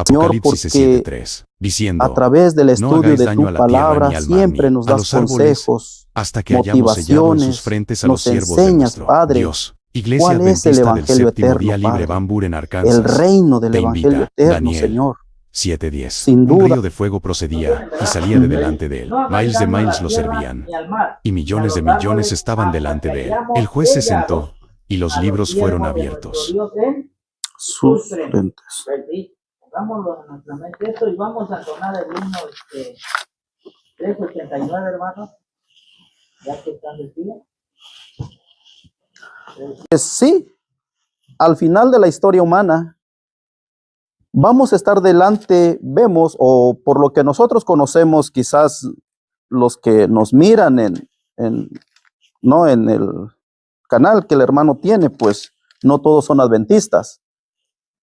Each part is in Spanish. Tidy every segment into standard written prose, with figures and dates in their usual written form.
Señor, Apocalipsis porque 7:3, diciendo: a través del No estudio hagáis de daño tu a la tierra, palabra ni al mar, siempre ni nos a das los árboles, consejos, hasta que hayamos sellado en sus motivaciones, frentes a nos los siervos de enseñas, nuestro Padre, Dios. Iglesia cuál es el Adventista del Evangelio Séptimo eterno, Día Libre, Padre, Van Buren, el Arkansas, reino del te Evangelio invita. eterno, Daniel Señor. 7:10. Sin Un duda, río de fuego procedía y salía de delante de él. No hagáis Miles de daño a miles la lo tierra servían, ni al mar, y ni a millones de los millones árboles, estaban hasta delante que de él. hayamos El juez se sellado sentó y los a los libros fueron siervos de nuestro abiertos. Dios en sus sus frentes. frentes. Pues sí, pongámoslo en nuestra mente esto y vamos a tomar el himno 389, hermanos, ya que están de pie. Sí, al final de la historia humana, vamos a estar delante, vemos, o por lo que nosotros conocemos, quizás los que nos miran no en el canal que el hermano tiene, pues no todos son adventistas,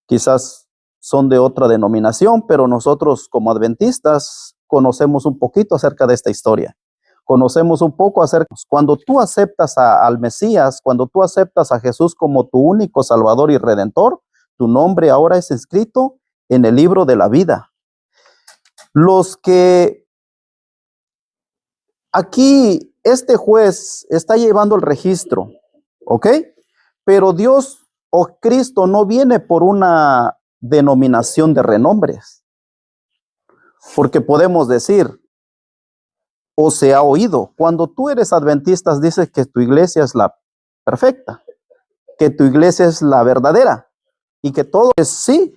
quizás son de otra denominación, pero nosotros como adventistas conocemos un poquito acerca de esta historia. Conocemos un poco acerca, cuando tú aceptas al Mesías, cuando tú aceptas a Jesús como tu único Salvador y Redentor, tu nombre ahora es escrito en el libro de la vida. Los que aquí, este juez está llevando el registro, ¿ok? Pero Dios o Cristo no viene por una denominación de renombres, porque podemos decir, o se ha oído, cuando tú eres adventista, dices que tu iglesia es la perfecta, que tu iglesia es la verdadera, y que todo es sí.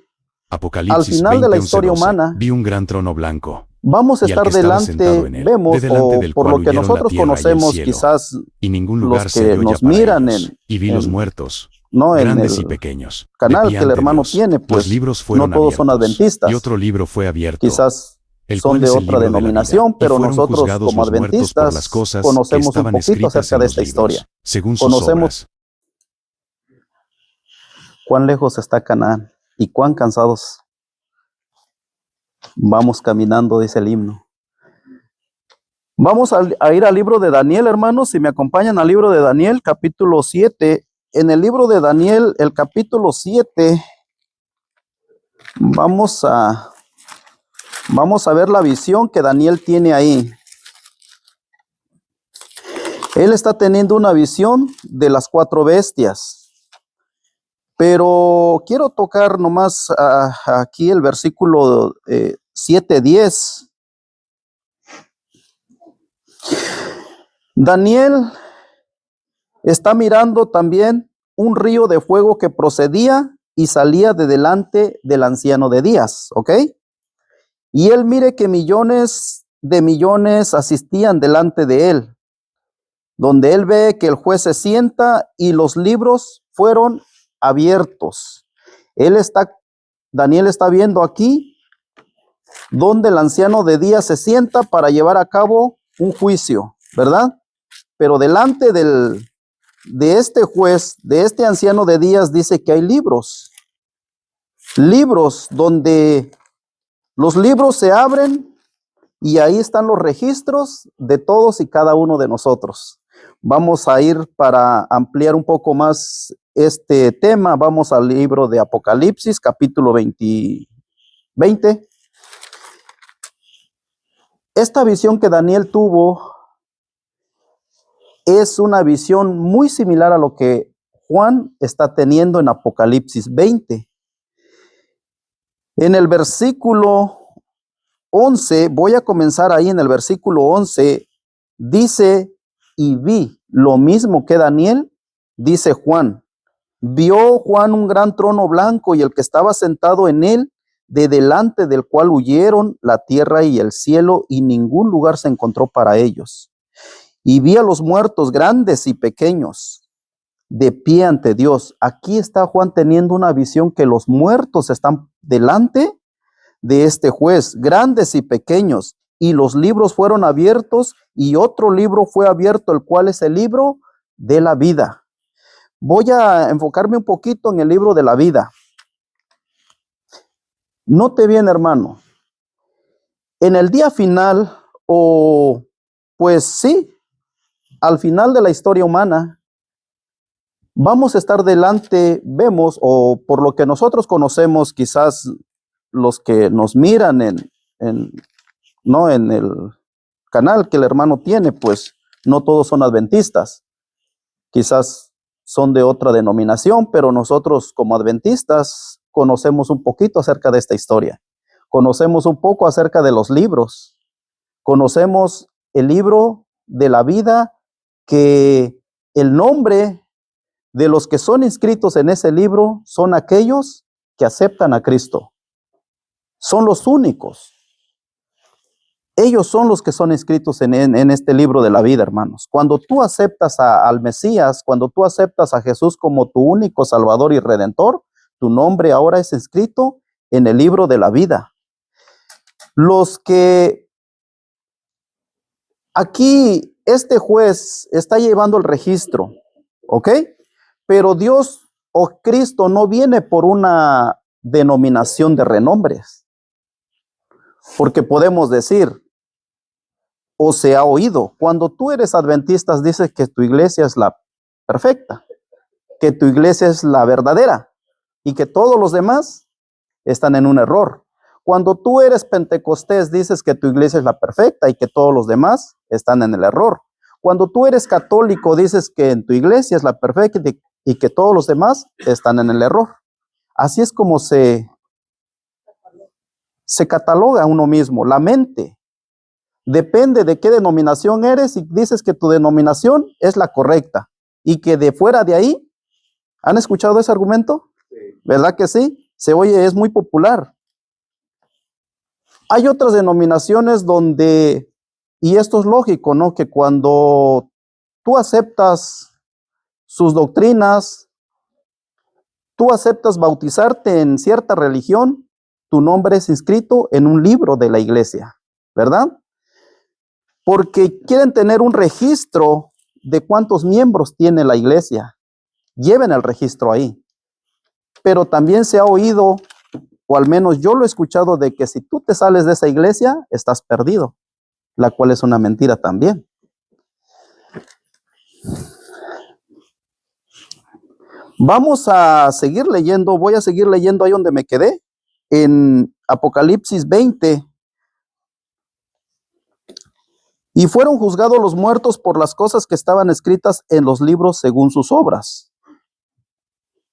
Al Apocalipsis final de la historia 20:11-12. humana, Vi un gran trono blanco, vamos a y al estar que estaba sentado delante, en él, vemos, de delante o del por cual lo que huyeron la nosotros tierra y el conocemos, cielo, quizás y ningún los lugar se que halló ya nos para miran ellos. Y vi los en, muertos, no en grandes y el pequeños, de canal pie que el ante hermano Dios. tiene, Los pues libros no fueron todos son abiertos, y adventistas, otro libro fue abierto, quizás el son cual de es el otra libro de la vida, denominación, y pero fueron nosotros juzgados como los muertos por las adventistas cosas que conocemos un estaban poquito escritas acerca en de los esta historia. libros, según sus Conocemos obras. cuán lejos está Canaán y cuán cansados vamos caminando, dice el himno. Vamos a ir al libro de Daniel, hermanos, si me acompañan al libro de Daniel, capítulo 7. En el libro de Daniel, el capítulo 7, vamos a ver la visión que Daniel tiene ahí. Él está teniendo una visión de las 4 bestias. Pero quiero tocar nomás aquí el versículo 7:10. Daniel está mirando también un río de fuego que procedía y salía de delante del anciano de días, ¿ok? Y él mire que millones de millones asistían delante de él, donde él ve que el juez se sienta y los libros fueron abiertos. Daniel está viendo aquí donde el anciano de días se sienta para llevar a cabo un juicio, ¿verdad? Pero delante de este juez, de este anciano de días, dice que hay libros donde los libros se abren y ahí están los registros de todos y cada uno de nosotros. Vamos a ir para ampliar un poco más este tema, vamos al libro de Apocalipsis, capítulo 20. Esta visión que Daniel tuvo es una visión muy similar a lo que Juan está teniendo en Apocalipsis 20. En el versículo 11, voy a comenzar ahí en el versículo 11, dice, y vi lo mismo que Daniel, dice Juan. Vio Juan un gran trono blanco y el que estaba sentado en él, de delante del cual huyeron la tierra y el cielo, y ningún lugar se encontró para ellos. Y vi a los muertos grandes y pequeños, de pie ante Dios. Aquí está Juan teniendo una visión que los muertos están delante de este juez, grandes y pequeños, y los libros fueron abiertos, y otro libro fue abierto, el cual es el libro de la vida. Voy a enfocarme un poquito en el libro de la vida. Note bien, hermano, en el día final, o pues sí, al final de la historia humana, vamos a estar delante, vemos, o por lo que nosotros conocemos, quizás los que nos miran no en el canal que el hermano tiene, pues no todos son adventistas. Quizás son de otra denominación, pero nosotros como adventistas conocemos un poquito acerca de esta historia. Conocemos un poco acerca de los libros. Conocemos el libro de la vida, que el nombre de los que son inscritos en ese libro son aquellos que aceptan a Cristo. Son los únicos. Ellos son los que son inscritos en este libro de la vida, hermanos. Cuando tú aceptas al Mesías, cuando tú aceptas a Jesús como tu único Salvador y Redentor, tu nombre ahora es inscrito en el libro de la vida. Los que aquí, este juez está llevando el registro, ¿ok? Pero Dios o Cristo no viene por una denominación de renombres, porque podemos decir, o se ha oído, cuando tú eres adventista dices que tu iglesia es la perfecta, que tu iglesia es la verdadera y que todos los demás están en un error. Cuando tú eres pentecostés dices que tu iglesia es la perfecta y que todos los demás están en el error. Cuando tú eres católico dices que en tu iglesia es la perfecta y que todos los demás están en el error. Así es como se cataloga a uno mismo, la mente. Depende de qué denominación eres y dices que tu denominación es la correcta y que de fuera de ahí, ¿han escuchado ese argumento? Sí. ¿Verdad que sí? Se oye, es muy popular. Hay otras denominaciones donde, y esto es lógico, ¿no? Que cuando tú aceptas sus doctrinas, tú aceptas bautizarte en cierta religión, tu nombre es inscrito en un libro de la iglesia, ¿verdad? Porque quieren tener un registro de cuántos miembros tiene la iglesia. Lleven el registro ahí. Pero también se ha oído, o al menos yo lo he escuchado, de que si tú te sales de esa iglesia, estás perdido, la cual es una mentira también. Vamos a seguir leyendo, voy a seguir leyendo ahí donde me quedé, en Apocalipsis 20. Y fueron juzgados los muertos por las cosas que estaban escritas en los libros según sus obras.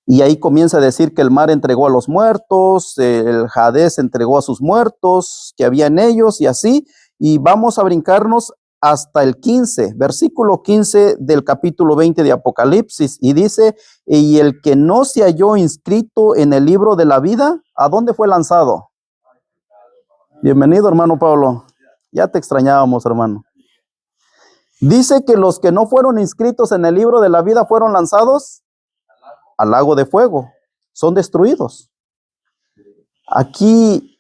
Y ahí comienza a decir que el mar entregó a los muertos, el Hades entregó a sus muertos que había en ellos y así. Y vamos a brincarnos hasta el 15, versículo 15 del capítulo 20 de Apocalipsis. Y dice, y el que no se halló inscrito en el libro de la vida, ¿a dónde fue lanzado? Bienvenido, hermano Pablo. Ya te extrañábamos, hermano. Dice que los que no fueron inscritos en el libro de la vida fueron lanzados al lago de fuego. Son destruidos. Aquí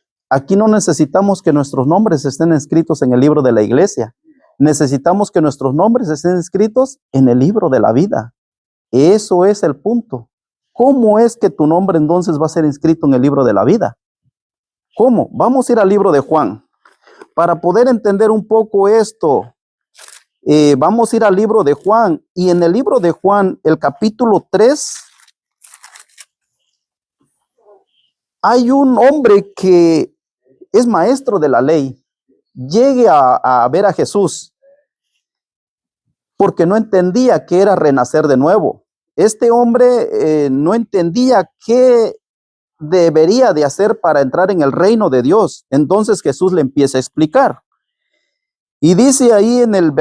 no necesitamos que nuestros nombres estén inscritos en el libro de la iglesia. Necesitamos que nuestros nombres estén inscritos en el libro de la vida. Eso es el punto. ¿Cómo es que tu nombre entonces va a ser inscrito en el libro de la vida? ¿Cómo? Vamos a ir al libro de Juan. Para poder entender un poco esto, vamos a ir al libro de Juan. Y en el libro de Juan, el capítulo 3, hay un hombre que es maestro de la ley. Llegue a ver a Jesús porque no entendía qué era renacer de nuevo. Este hombre no entendía qué debería de hacer para entrar en el reino de Dios. Entonces Jesús le empieza a explicar. Y dice ahí en el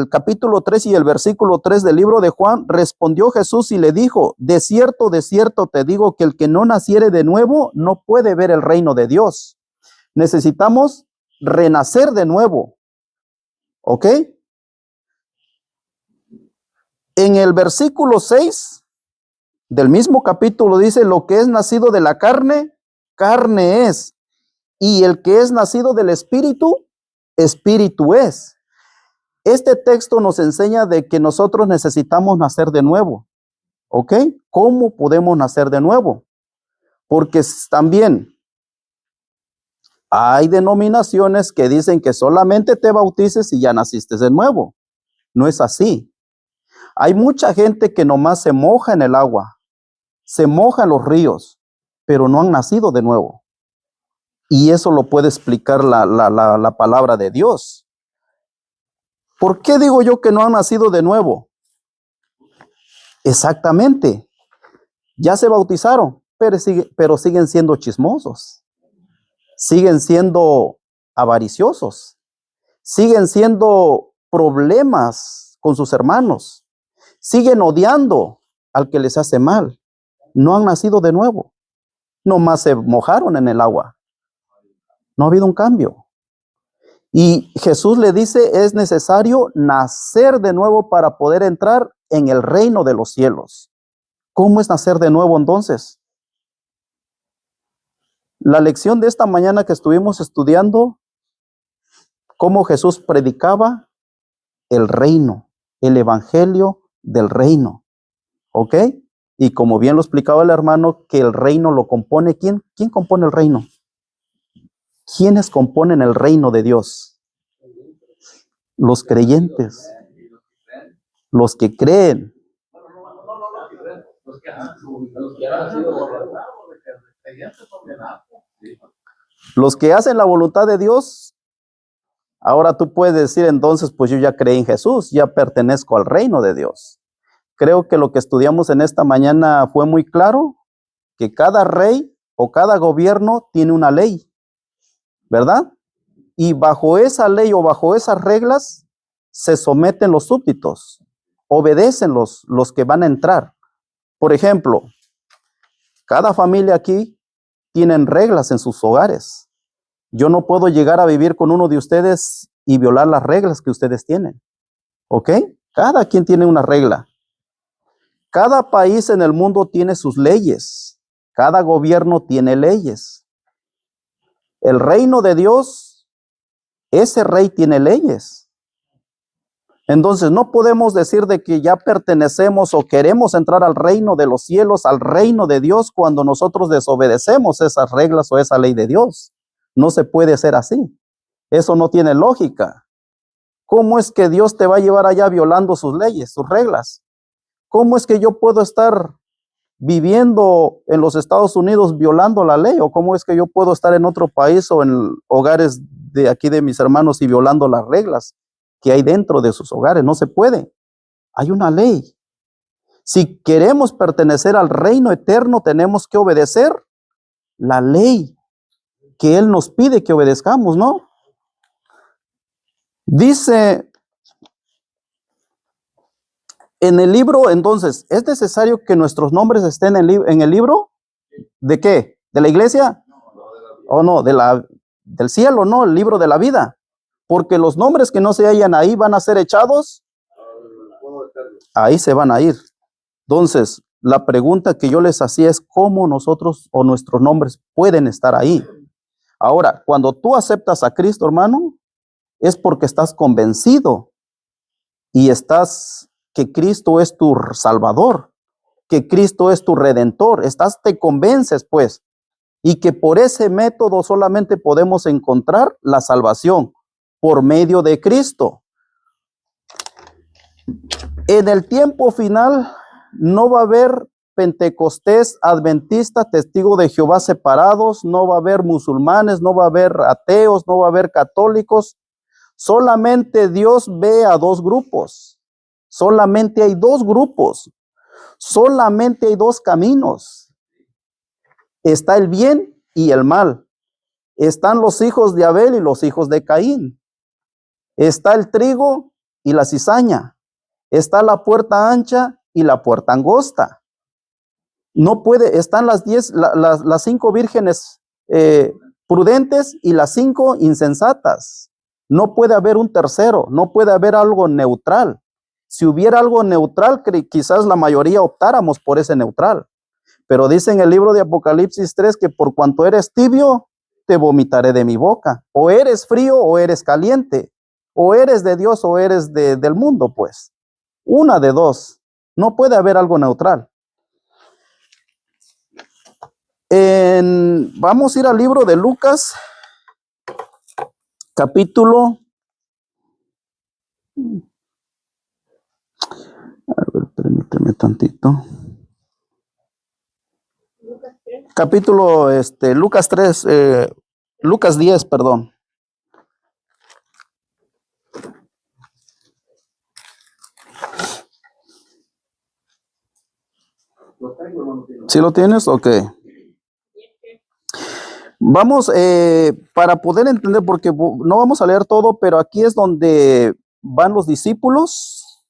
capítulo 3 y el versículo 3 del libro de Juan, respondió Jesús y le dijo, de cierto te digo que el que no naciere de nuevo no puede ver el reino de Dios. Necesitamos renacer de nuevo. ¿Ok? En el versículo 6 del mismo capítulo dice, lo que es nacido de la carne, carne es. Y el que es nacido del espíritu, espíritu es. Este texto nos enseña de que nosotros necesitamos nacer de nuevo. ¿Ok? ¿Cómo podemos nacer de nuevo? Porque también hay denominaciones que dicen que solamente te bautices y ya naciste de nuevo. No es así. Hay mucha gente que nomás se moja en el agua, se moja en los ríos, pero no han nacido de nuevo. Y eso lo puede explicar la palabra de Dios. ¿Por qué digo yo que no han nacido de nuevo? Exactamente. Ya se bautizaron, pero siguen siendo chismosos. Siguen siendo avariciosos. Siguen siendo problemas con sus hermanos. Siguen odiando al que les hace mal. No han nacido de nuevo. Nomás se mojaron en el agua. No ha habido un cambio. Y Jesús le dice, es necesario nacer de nuevo para poder entrar en el reino de los cielos. ¿Cómo es nacer de nuevo entonces? La lección de esta mañana que estuvimos estudiando, cómo Jesús predicaba el reino, el evangelio del reino. ¿Ok? Y como bien lo explicaba el hermano, que el reino lo compone, ¿quién? ¿Quién compone el reino? ¿Quiénes componen el reino de Dios? Los creyentes, los que creen. Los que hacen la voluntad de Dios. Ahora tú puedes decir entonces, pues yo ya creí en Jesús, ya pertenezco al reino de Dios. Creo que lo que estudiamos en esta mañana fue muy claro, que cada rey o cada gobierno tiene una ley, ¿verdad? Y bajo esa ley o bajo esas reglas se someten los súbditos, obedecen los que van a entrar. Por ejemplo, cada familia aquí tienen reglas en sus hogares. Yo no puedo llegar a vivir con uno de ustedes y violar las reglas que ustedes tienen. ¿Ok? Cada quien tiene una regla. Cada país en el mundo tiene sus leyes. Cada gobierno tiene leyes. El reino de Dios, ese rey tiene leyes. Entonces no podemos decir de que ya pertenecemos o queremos entrar al reino de los cielos, al reino de Dios, cuando nosotros desobedecemos esas reglas o esa ley de Dios. No se puede hacer así. Eso no tiene lógica. ¿Cómo es que Dios te va a llevar allá violando sus leyes, sus reglas? ¿Cómo es que yo puedo estar viviendo en los Estados Unidos violando la ley? ¿O cómo es que yo puedo estar en otro país o en hogares de aquí de mis hermanos y violando las reglas que hay dentro de sus hogares? No se puede. Hay una ley. Si queremos pertenecer al reino eterno, tenemos que obedecer la ley que Él nos pide que obedezcamos, ¿no? Dice en el libro, entonces, ¿es necesario que nuestros nombres estén en el libro? ¿De qué? ¿De la iglesia? ¿O no? Del cielo, ¿no? El libro de la vida. Porque los nombres que no se hallan ahí van a ser echados. Ahí se van a ir. Entonces, la pregunta que yo les hacía es cómo nosotros o nuestros nombres pueden estar ahí. Ahora, cuando tú aceptas a Cristo, hermano, es porque estás convencido y que Cristo es tu Salvador, que Cristo es tu Redentor. Te convences, pues, y que por ese método solamente podemos encontrar la salvación por medio de Cristo. En el tiempo final no va a haber pentecostés, adventistas, testigos de Jehová separados, no va a haber musulmanes, no va a haber ateos, no va a haber católicos. Solamente Dios ve a dos grupos. Solamente hay dos grupos. Solamente hay dos caminos. Está el bien y el mal. Están los hijos de Abel y los hijos de Caín. Está el trigo y la cizaña. Está la puerta ancha y la puerta angosta. No puede, están las 5 vírgenes prudentes y las 5 insensatas. No puede haber un tercero, no puede haber algo neutral. Si hubiera algo neutral, quizás la mayoría optáramos por ese neutral. Pero dice en el libro de Apocalipsis 3 que por cuanto eres tibio, te vomitaré de mi boca. O eres frío o eres caliente. O eres de Dios o eres del mundo, pues. Una de dos. No puede haber algo neutral. Vamos a ir al libro de Lucas, capítulo. A ver, permíteme tantito. Capítulo, Lucas 3, Lucas 10, perdón. ¿Sí lo tienes? Ok. Vamos, para poder entender, porque no vamos a leer todo, pero aquí es donde van los discípulos.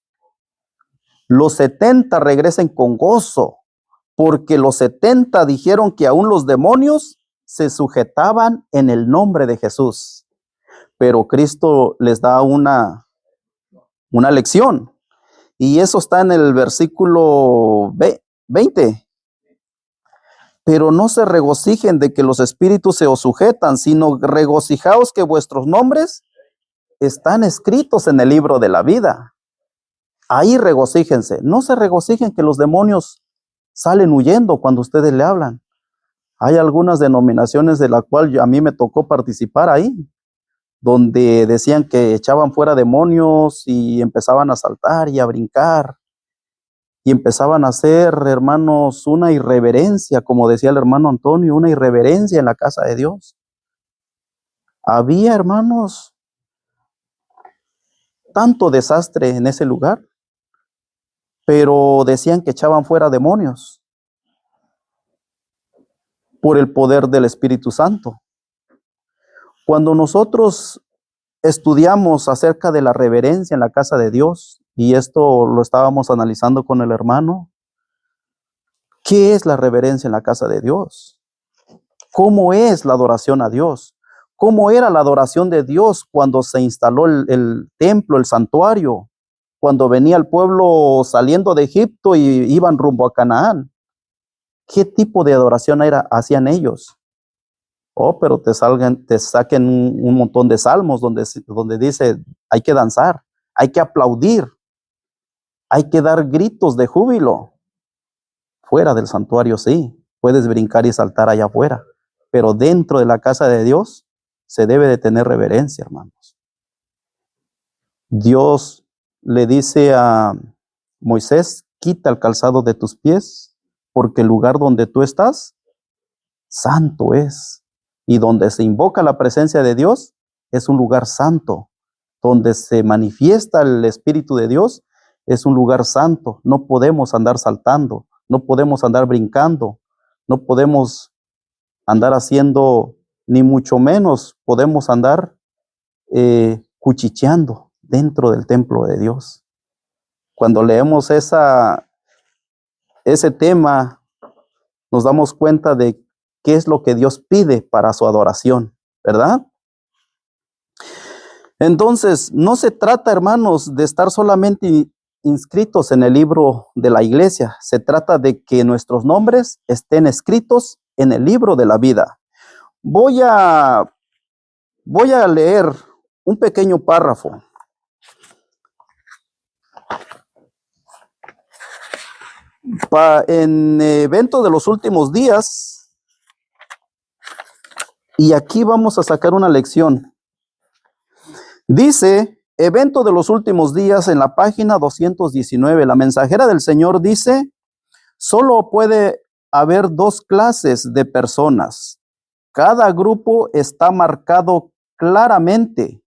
Los 70 regresen con gozo, porque los 70 dijeron que aún los demonios se sujetaban en el nombre de Jesús. Pero Cristo les da una lección. Y eso está en el versículo 20. Pero no se regocijen de que los espíritus se os sujetan, sino regocijaos que vuestros nombres están escritos en el libro de la vida. Ahí regocíjense. No se regocijen que los demonios salen huyendo cuando ustedes le hablan. Hay algunas denominaciones de la cual a mí me tocó participar ahí, donde decían que echaban fuera demonios y empezaban a saltar y a brincar. Y empezaban a hacer, hermanos, una irreverencia, como decía el hermano Antonio, una irreverencia en la casa de Dios. Había, hermanos, tanto desastre en ese lugar, pero decían que echaban fuera demonios por el poder del Espíritu Santo. Cuando nosotros estudiamos acerca de la reverencia en la casa de Dios, y esto lo estábamos analizando con el hermano, ¿qué es la reverencia en la casa de Dios? ¿Cómo es la adoración a Dios? ¿Cómo era la adoración de Dios cuando se instaló el templo, el santuario? Cuando venía el pueblo saliendo de Egipto y iban rumbo a Canaán. ¿Qué tipo de adoración hacían ellos? Oh, pero te saquen un montón de salmos donde dice, hay que danzar, hay que aplaudir, hay que dar gritos de júbilo. Fuera del santuario sí, puedes brincar y saltar allá afuera, pero dentro de la casa de Dios se debe de tener reverencia, hermanos. Dios le dice a Moisés, quita el calzado de tus pies, porque el lugar donde tú estás, santo es. Y donde se invoca la presencia de Dios, es un lugar santo. Donde se manifiesta el Espíritu de Dios, es un lugar santo. No podemos andar saltando, no podemos andar brincando, no podemos andar haciendo, ni mucho menos podemos andar cuchicheando dentro del templo de Dios. Cuando leemos ese tema, nos damos cuenta de qué es lo que Dios pide para su adoración, ¿verdad? Entonces, no se trata, hermanos, de estar solamente inscritos en el libro de la iglesia. Se trata de que nuestros nombres estén escritos en el libro de la vida. Voy a leer un pequeño párrafo. En evento de los últimos días, y aquí vamos a sacar una lección. Dice, evento de los últimos días en la página 219, la mensajera del Señor dice, solo puede haber dos clases de personas. Cada grupo está marcado claramente,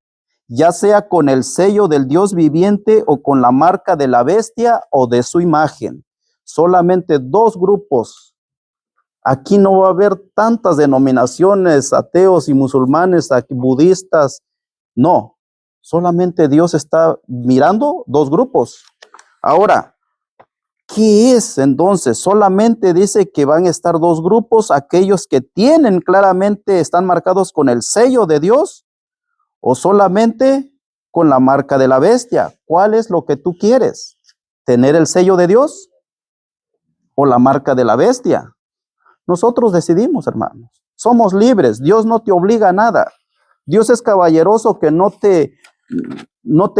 ya sea con el sello del Dios viviente o con la marca de la bestia o de su imagen. Solamente dos grupos. Aquí no va a haber tantas denominaciones, ateos y musulmanes, budistas. No, solamente Dios está mirando dos grupos. Ahora, ¿qué es entonces? Solamente dice que van a estar dos grupos, aquellos que tienen claramente, están marcados con el sello de Dios, o solamente con la marca de la bestia. ¿Cuál es lo que tú quieres? ¿Tener el sello de Dios o la marca de la bestia? Nosotros decidimos, hermanos. Somos libres. Dios no te obliga a nada. Dios es caballeroso que no te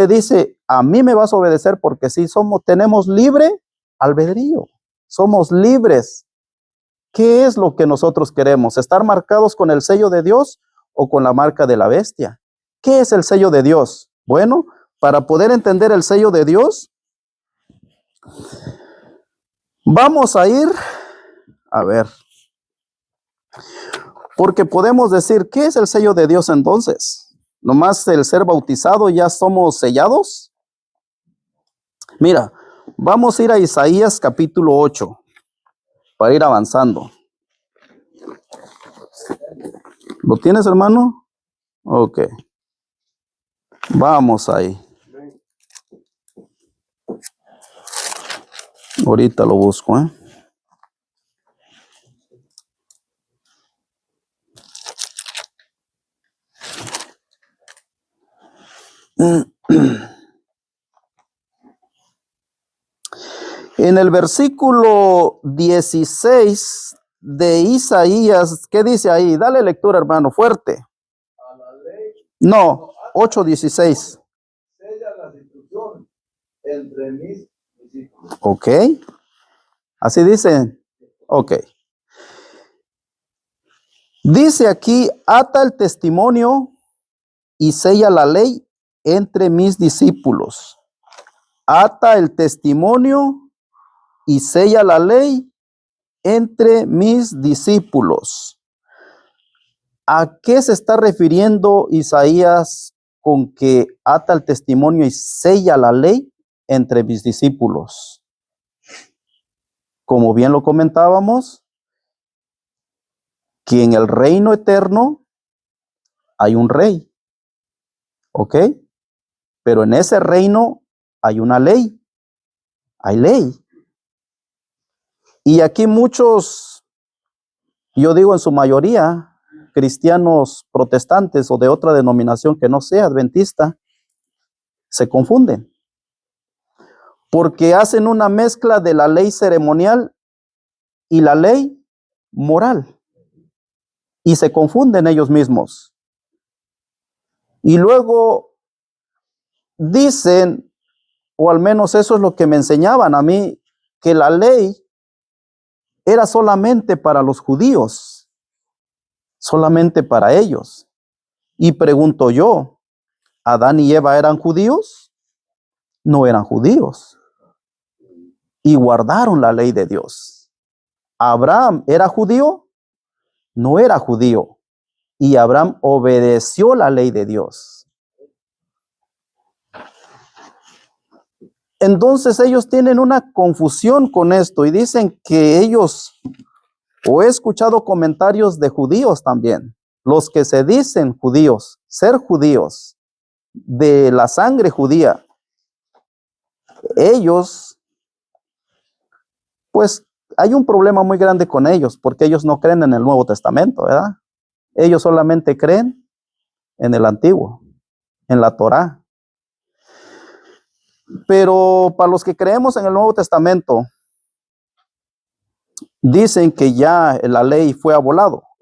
dice, a mí me vas a obedecer, porque sí, tenemos libre albedrío. Somos libres. ¿Qué es lo que nosotros queremos? ¿Estar marcados con el sello de Dios o con la marca de la bestia? ¿Qué es el sello de Dios? Bueno, para poder entender el sello de Dios, vamos a ir, a ver, Porque podemos decir, ¿qué es el sello de Dios entonces? ¿Nomás el ser bautizado ya somos sellados? Mira, vamos a ir a Isaías capítulo 8 para ir avanzando. ¿Lo tienes, hermano? Ok. Vamos ahí. Ahorita lo busco, ¿eh? En el versículo 16 de Isaías, ¿qué dice ahí? Dale lectura, hermano, fuerte. A la ley No, 8:16. sella las instrucciones entre mis discípulos. Ok. Así dice. Ok. Dice aquí, ata el testimonio y sella la ley entre mis discípulos. Ata el testimonio y sella la ley entre mis discípulos. ¿A qué se está refiriendo Isaías con que ata el testimonio y sella la ley entre mis discípulos? Como bien lo comentábamos, que en el reino eterno hay un rey, ¿ok? Pero en ese reino hay una ley, hay ley. Y aquí muchos, yo digo en su mayoría, cristianos protestantes o de otra denominación que no sea adventista, se confunden. Porque hacen una mezcla de la ley ceremonial y la ley moral. Y se confunden ellos mismos. Y luego dicen, o al menos eso es lo que me enseñaban a mí, que la ley era solamente para los judíos, solamente para ellos. Y pregunto yo, ¿Adán y Eva eran judíos? No eran judíos. Y guardaron la ley de Dios. ¿Abraham era judío? No era judío. Y Abraham obedeció la ley de Dios. Entonces ellos tienen una confusión con esto y dicen que ellos, o he escuchado comentarios de judíos también, los que se dicen judíos, ser judíos, de la sangre judía, ellos, pues hay un problema muy grande con ellos, porque ellos no creen en el Nuevo Testamento, ¿verdad? Ellos solamente creen en el Antiguo, en la Torá. Pero para los que creemos en el Nuevo Testamento, dicen que ya la ley fue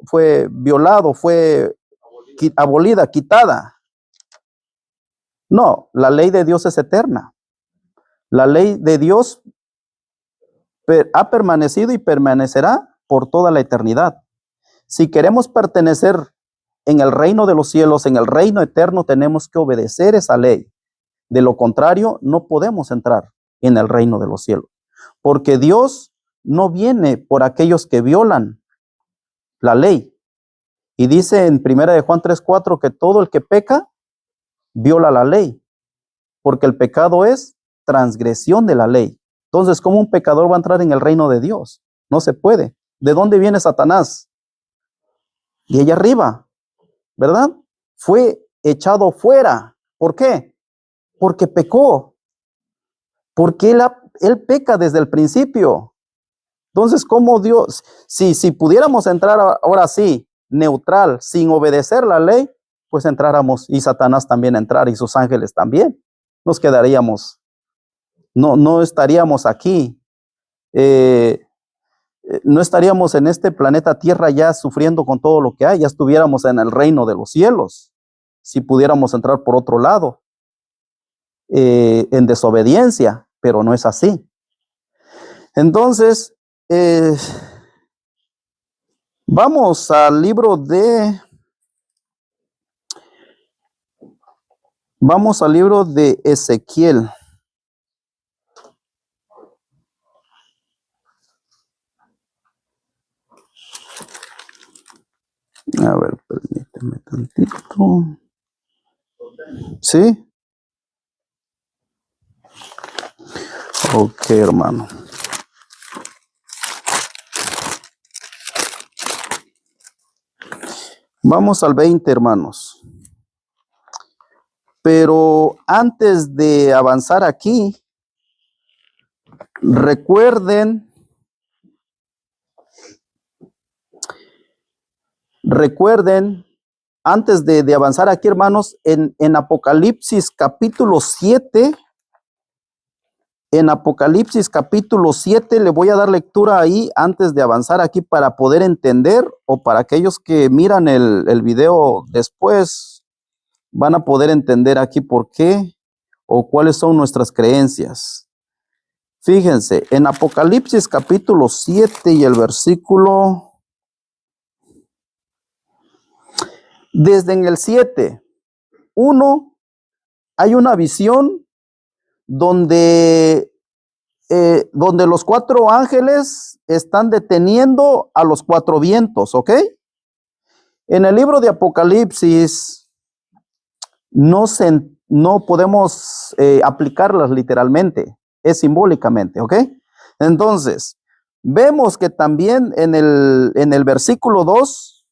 fue violado, fue abolida, quitada. No, la ley de Dios es eterna. La ley de Dios ha permanecido y permanecerá por toda la eternidad. Si queremos pertenecer en el reino de los cielos, en el reino eterno, tenemos que obedecer esa ley. De lo contrario, no podemos entrar en el reino de los cielos. Porque Dios no viene por aquellos que violan la ley. Y dice en 1 de Juan 3:4 que todo el que peca, viola la ley. Porque el pecado es transgresión de la ley. Entonces, ¿cómo un pecador va a entrar en el reino de Dios? No se puede. ¿De dónde viene Satanás? De allá arriba, ¿verdad? Fue echado fuera. ¿Por qué? Porque pecó. Porque él peca desde el principio. Entonces, ¿cómo Dios? Si pudiéramos entrar ahora sí, neutral, sin obedecer la ley, pues entráramos y Satanás también entrar y sus ángeles también. Nos quedaríamos, no estaríamos aquí. No estaríamos en este planeta Tierra ya sufriendo con todo lo que hay, ya estuviéramos en el reino de los cielos, si pudiéramos entrar por otro lado, en desobediencia, pero no es así. Entonces, vamos al libro de Ezequiel. A ver, permíteme tantito. ¿Sí? Ok, hermano. Vamos al 20, hermanos. Pero antes de avanzar aquí, recuerden, antes de avanzar aquí, hermanos, en Apocalipsis capítulo 7, en Apocalipsis capítulo 7, le voy a dar lectura ahí antes de avanzar aquí para poder entender, o para aquellos que miran el video después, van a poder entender aquí por qué o cuáles son nuestras creencias. Fíjense, en Apocalipsis capítulo 7 y el versículo, desde en el 7, 1, hay una visión donde los 4 ángeles están deteniendo a los 4 vientos, ¿ok? En el libro de Apocalipsis no podemos aplicarlas literalmente, es simbólicamente, ¿ok? Entonces, vemos que también en el versículo 2,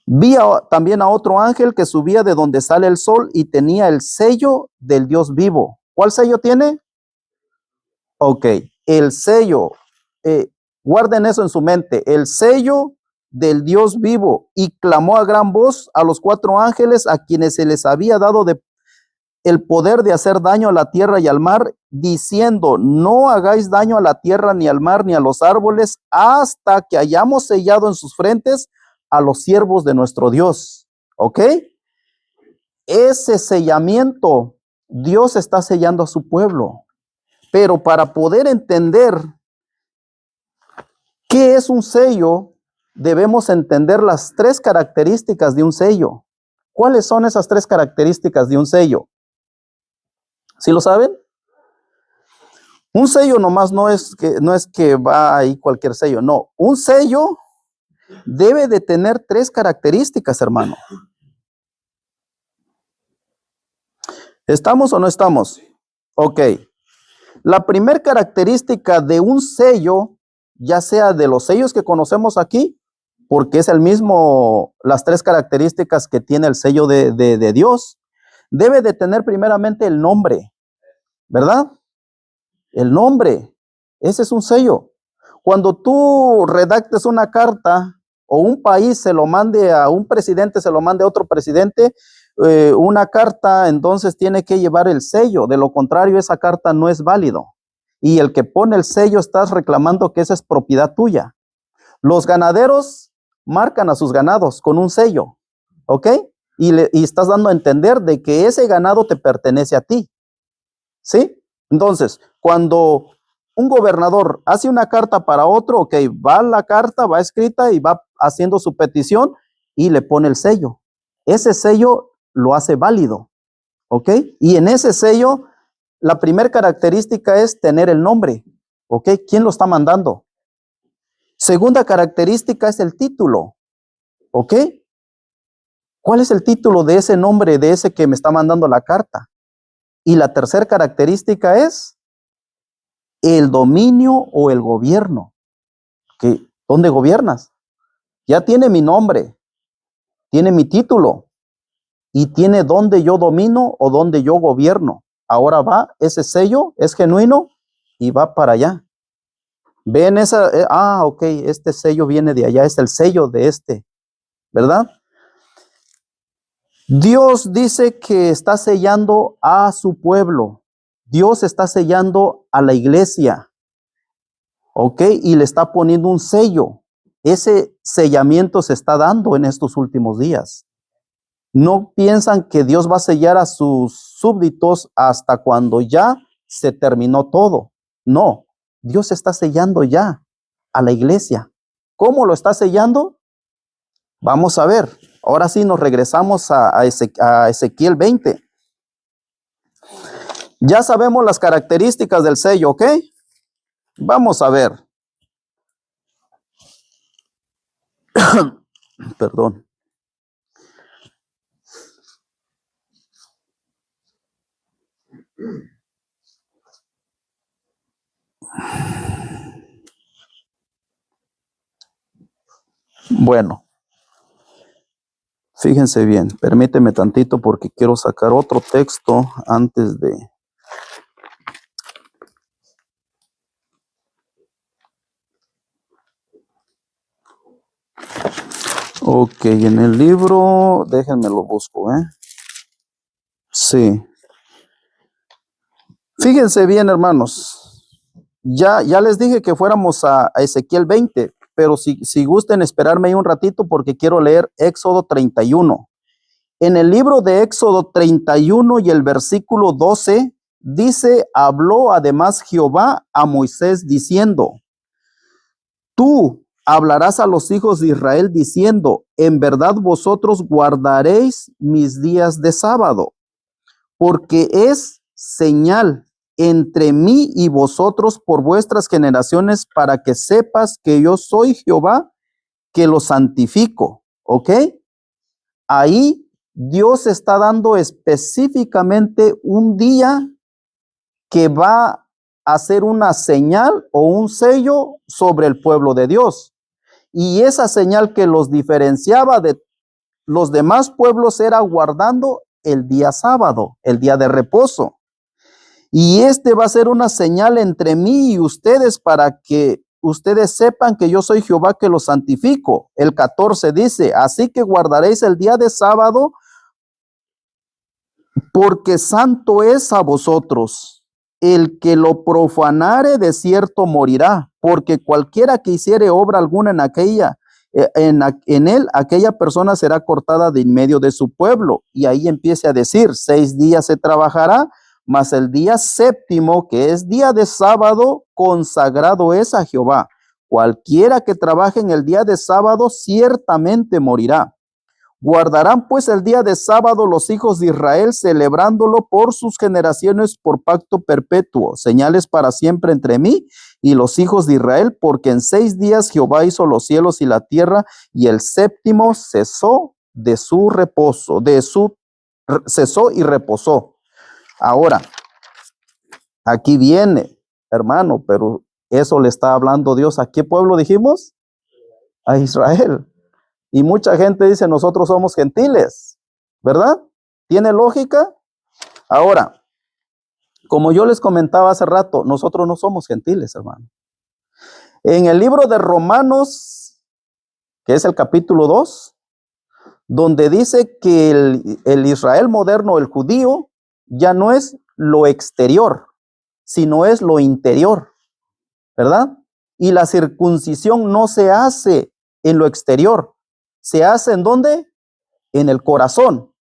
vi también a otro ángel que subía de donde sale el sol y tenía el sello del Dios vivo. ¿Cuál sello tiene? Ok, el sello, guarden eso en su mente, el sello del Dios vivo, y clamó a gran voz a los 4 ángeles a quienes se les había dado el poder de hacer daño a la tierra y al mar, diciendo: no hagáis daño a la tierra, ni al mar, ni a los árboles, hasta que hayamos sellado en sus frentes a los siervos de nuestro Dios. ¿Ok? Ese sellamiento, Dios está sellando a su pueblo. Pero para poder entender qué es un sello, debemos entender las 3 características de un sello. ¿Cuáles son esas 3 características de un sello? ¿Sí lo saben? Un sello nomás no es que va ahí cualquier sello, no. Un sello debe de tener 3 características, hermano. ¿Estamos o no estamos? Ok. La primera característica de un sello, ya sea de los sellos que conocemos aquí, porque es el mismo, las 3 características que tiene el sello de Dios, debe de tener primeramente el nombre, ¿verdad? El nombre, ese es un sello. Cuando tú redactes una carta, o un país se lo mande a un presidente, se lo mande a otro presidente, una carta, entonces tiene que llevar el sello. De lo contrario, esa carta no es válido. Y el que pone el sello, estás reclamando que esa es propiedad tuya. Los ganaderos marcan a sus ganados con un sello, ¿ok? Y estás dando a entender de que ese ganado te pertenece a ti, ¿sí? Entonces, cuando un gobernador hace una carta para otro, ok, va la carta, va escrita y va haciendo su petición y le pone el sello. Ese sello lo hace válido, ¿ok? Y en ese sello, la primera característica es tener el nombre, ¿ok? ¿Quién lo está mandando? Segunda característica es el título, ¿ok? ¿Cuál es el título de ese nombre, de ese que me está mandando la carta? Y la tercera característica es el dominio o el gobierno. ¿Dónde gobiernas? Ya tiene mi nombre, tiene mi título y tiene dónde yo domino o dónde yo gobierno. Ahora va, ese sello es genuino y va para allá. Ven esa, ok, este sello viene de allá, es el sello de este, ¿verdad? Dios dice que está sellando a su pueblo. Dios está sellando a la iglesia, ¿ok? Y le está poniendo un sello. Ese sellamiento se está dando en estos últimos días. No piensan que Dios va a sellar a sus súbditos hasta cuando ya se terminó todo. No, Dios está sellando ya a la iglesia. ¿Cómo lo está sellando? Vamos a ver. Ahora sí nos regresamos a Ezequiel 20. Ya sabemos las características del sello, ¿ok? Vamos a ver. Perdón. Bueno, fíjense bien, permíteme tantito porque quiero sacar otro texto antes de... Ok, en el libro, déjenme lo busco, ¿eh? Sí. Fíjense bien, hermanos. Ya les dije que fuéramos a Ezequiel 20, pero si gusten esperarme ahí un ratito porque quiero leer Éxodo 31. En el libro de Éxodo 31 y el versículo 12 dice, habló además Jehová a Moisés diciendo, tú hablarás a los hijos de Israel diciendo, en verdad vosotros guardaréis mis días de sábado, porque es señal entre mí y vosotros por vuestras generaciones para que sepas que yo soy Jehová que los santifico. ¿Ok? Ahí Dios está dando específicamente un día que va a ser una señal o un sello sobre el pueblo de Dios. Y esa señal que los diferenciaba de los demás pueblos era guardando el día sábado, el día de reposo. Y este va a ser una señal entre mí y ustedes para que ustedes sepan que yo soy Jehová que los santifico. El 14 dice, así que guardaréis el día de sábado porque santo es a vosotros. El que lo profanare de cierto morirá, porque cualquiera que hiciere obra alguna en él, aquella persona será cortada de en medio de su pueblo. Y ahí empieza a decir, 6 días se trabajará, mas el día séptimo, que es día de sábado, consagrado es a Jehová. Cualquiera que trabaje en el día de sábado, ciertamente morirá. Guardarán pues el día de sábado los hijos de Israel, celebrándolo por sus generaciones por pacto perpetuo, señales para siempre entre mí y los hijos de Israel, porque en 6 días Jehová hizo los cielos y la tierra, y el séptimo cesó de su reposo, cesó y reposó. Ahora, aquí viene, hermano, pero eso le está hablando Dios. ¿A qué pueblo dijimos? A Israel. Y mucha gente dice, nosotros somos gentiles, ¿verdad? ¿Tiene lógica? Ahora, como yo les comentaba hace rato, nosotros no somos gentiles, hermano. En el libro de Romanos, que es el capítulo 2, donde dice que el Israel moderno, el judío, ya no es lo exterior, sino es lo interior, ¿verdad? Y la circuncisión no se hace en lo exterior. ¿Se hace en dónde? En el corazón.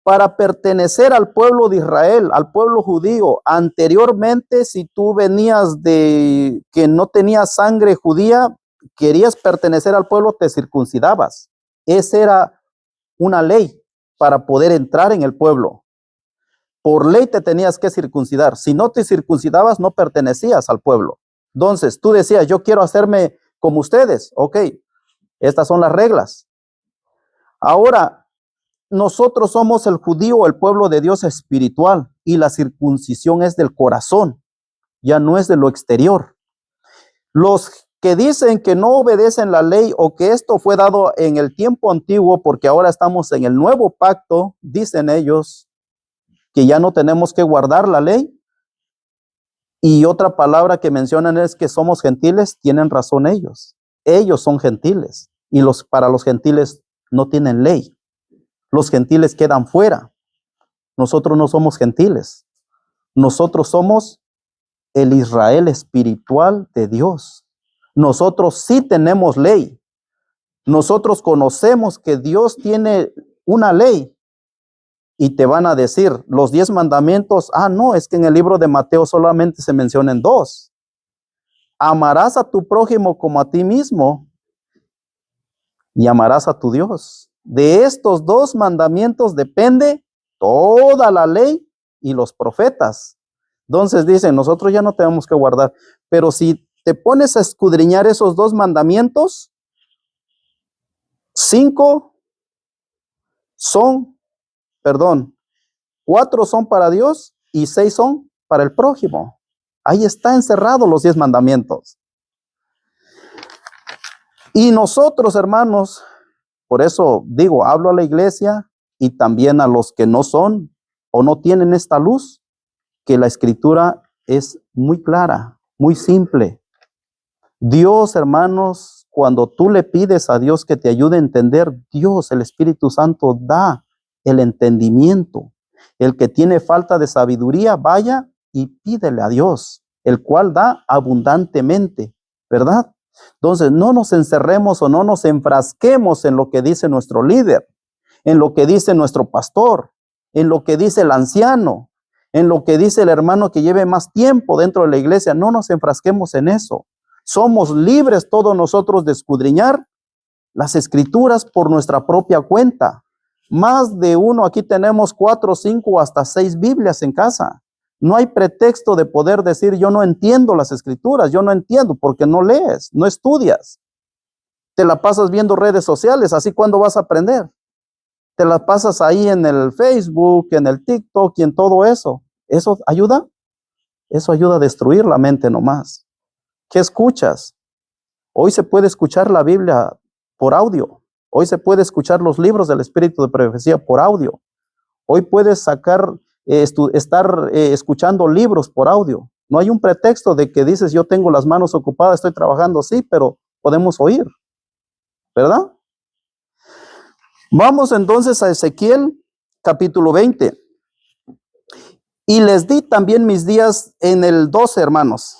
Para pertenecer al pueblo de Israel, al pueblo judío, anteriormente, si tú venías de que no tenías sangre judía, querías pertenecer al pueblo, te circuncidabas. Esa era una ley para poder entrar en el pueblo. Por ley te tenías que circuncidar. Si no te circuncidabas, no pertenecías al pueblo. Entonces, tú decías, yo quiero hacerme como ustedes. Ok. Estas son las reglas. Ahora, nosotros somos el judío, el pueblo de Dios espiritual, y la circuncisión es del corazón, ya no es de lo exterior. Los que dicen que no obedecen la ley o que esto fue dado en el tiempo antiguo porque ahora estamos en el nuevo pacto, dicen ellos que ya no tenemos que guardar la ley. Y otra palabra que mencionan es que somos gentiles, tienen razón ellos. Ellos son gentiles y para los gentiles no tienen ley. Los gentiles quedan fuera. Nosotros no somos gentiles. Nosotros somos el Israel espiritual de Dios. Nosotros sí tenemos ley. Nosotros conocemos que Dios tiene una ley. Y te van a decir los 10 mandamientos. No, es que en el libro de Mateo solamente se mencionan 2. Amarás a tu prójimo como a ti mismo y amarás a tu Dios. De estos 2 mandamientos depende toda la ley y los profetas. Entonces dicen, nosotros ya no tenemos que guardar. Pero si te pones a escudriñar esos 2 mandamientos, 5 son, 4 son para Dios y 6 son para el prójimo. Ahí está encerrado los 10 mandamientos. Y nosotros, hermanos, por eso digo, hablo a la iglesia y también a los que no son o no tienen esta luz, que la escritura es muy clara, muy simple. Dios, hermanos, cuando tú le pides a Dios que te ayude a entender, Dios, el Espíritu Santo, da el entendimiento. El que tiene falta de sabiduría, vaya y pídele a Dios, el cual da abundantemente, ¿verdad? Entonces, no nos encerremos o no nos enfrasquemos en lo que dice nuestro líder, en lo que dice nuestro pastor, en lo que dice el anciano, en lo que dice el hermano que lleve más tiempo dentro de la iglesia. No nos enfrasquemos en eso. Somos libres todos nosotros de escudriñar las escrituras por nuestra propia cuenta. Más de uno, aquí tenemos 4, 5, hasta 6 Biblias en casa. No hay pretexto de poder decir yo no entiendo las escrituras, yo no entiendo, porque no lees, no estudias. Te la pasas viendo redes sociales, así cuando vas a aprender. Te la pasas ahí en el Facebook, en el TikTok y en todo eso. ¿Eso ayuda? Eso ayuda a destruir la mente nomás. ¿Qué escuchas? Hoy se puede escuchar la Biblia por audio. Hoy se puede escuchar los libros del Espíritu de Profecía por audio. Hoy puedes estar escuchando libros por audio. No hay un pretexto de que dices yo tengo las manos ocupadas, estoy trabajando, sí, pero podemos oír, ¿verdad? Vamos entonces a Ezequiel capítulo 20. Y les di también mis días en el 12, hermanos.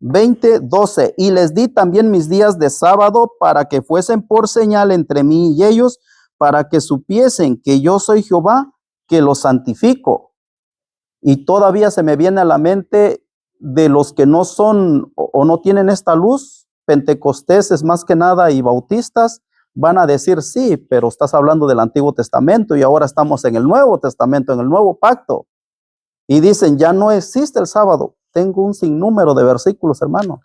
20, 12. Y les di también mis días de sábado para que fuesen por señal entre mí y ellos, para que supiesen que yo soy Jehová, que los santifico. Y todavía se me viene a la mente de los que no son o no tienen esta luz, pentecosteses más que nada y bautistas, van a decir sí, pero estás hablando del Antiguo Testamento y ahora estamos en el Nuevo Testamento, en el Nuevo Pacto. Y dicen, ya no existe el sábado. Tengo un sinnúmero de versículos, hermano,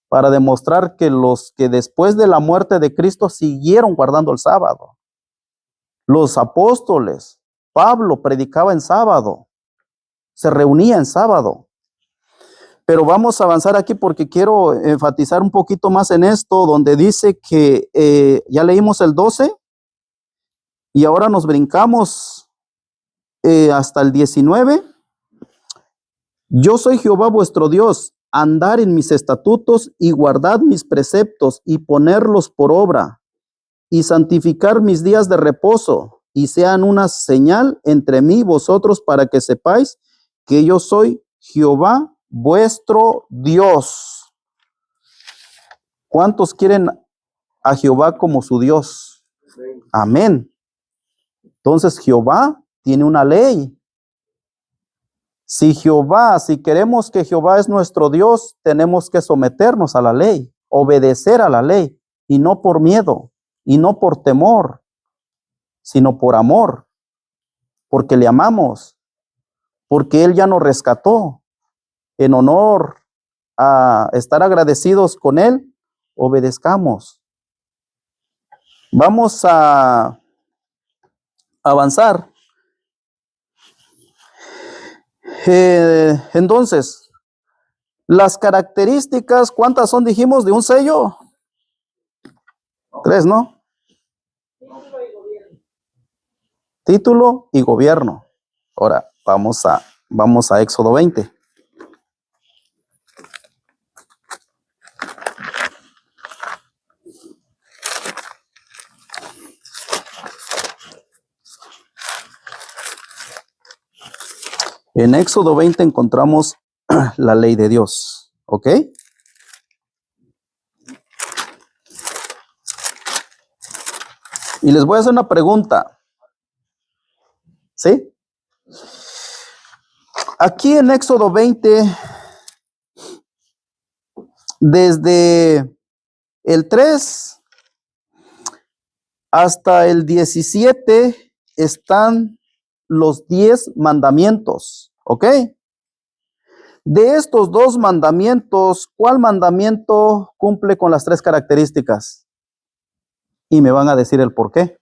para demostrar que los que después de la muerte de Cristo siguieron guardando el sábado. Los apóstoles, Pablo predicaba en sábado, se reunía en sábado. Pero vamos a avanzar aquí porque quiero enfatizar un poquito más en esto, donde dice que ya leímos el 12 y ahora nos brincamos hasta el 19. Yo soy Jehová vuestro Dios, andar en mis estatutos y guardad mis preceptos y ponerlos por obra y santificar mis días de reposo y sean una señal entre mí y vosotros para que sepáis que yo soy Jehová vuestro Dios. ¿Cuántos quieren a Jehová como su Dios? Amén. Entonces Jehová tiene una ley. Si queremos que Jehová es nuestro Dios, tenemos que someternos a la ley, obedecer a la ley, y no por miedo, y no por temor, sino por amor, porque le amamos, porque Él ya nos rescató. En honor a estar agradecidos con Él, obedezcamos. Vamos a avanzar. Entonces, las características, ¿cuántas son, dijimos, de un sello? 3, ¿no? Título y gobierno. Ahora, vamos a Éxodo 20. En Éxodo 20 encontramos la ley de Dios, ¿ok? Y les voy a hacer una pregunta, ¿sí? Aquí en Éxodo 20, desde el 3 hasta el 17 están los 10 mandamientos, ¿ok? De estos 2 mandamientos, ¿cuál mandamiento cumple con las 3 características? Y me van a decir el por qué.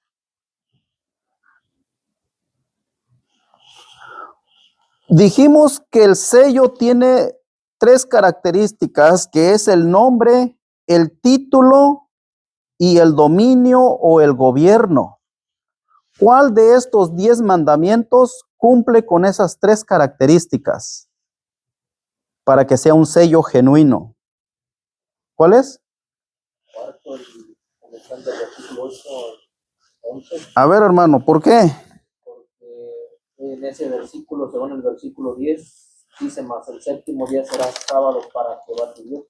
Dijimos que el sello tiene tres características, que es el nombre, el título y el dominio o el gobierno. ¿Cuál de estos 10 mandamientos cumple con esas tres características para que sea un sello genuino? ¿Cuál es? A ver, hermano, ¿por qué? Porque en ese versículo, según el versículo 10, dice más, el séptimo día será sábado para Jehová tu Dios.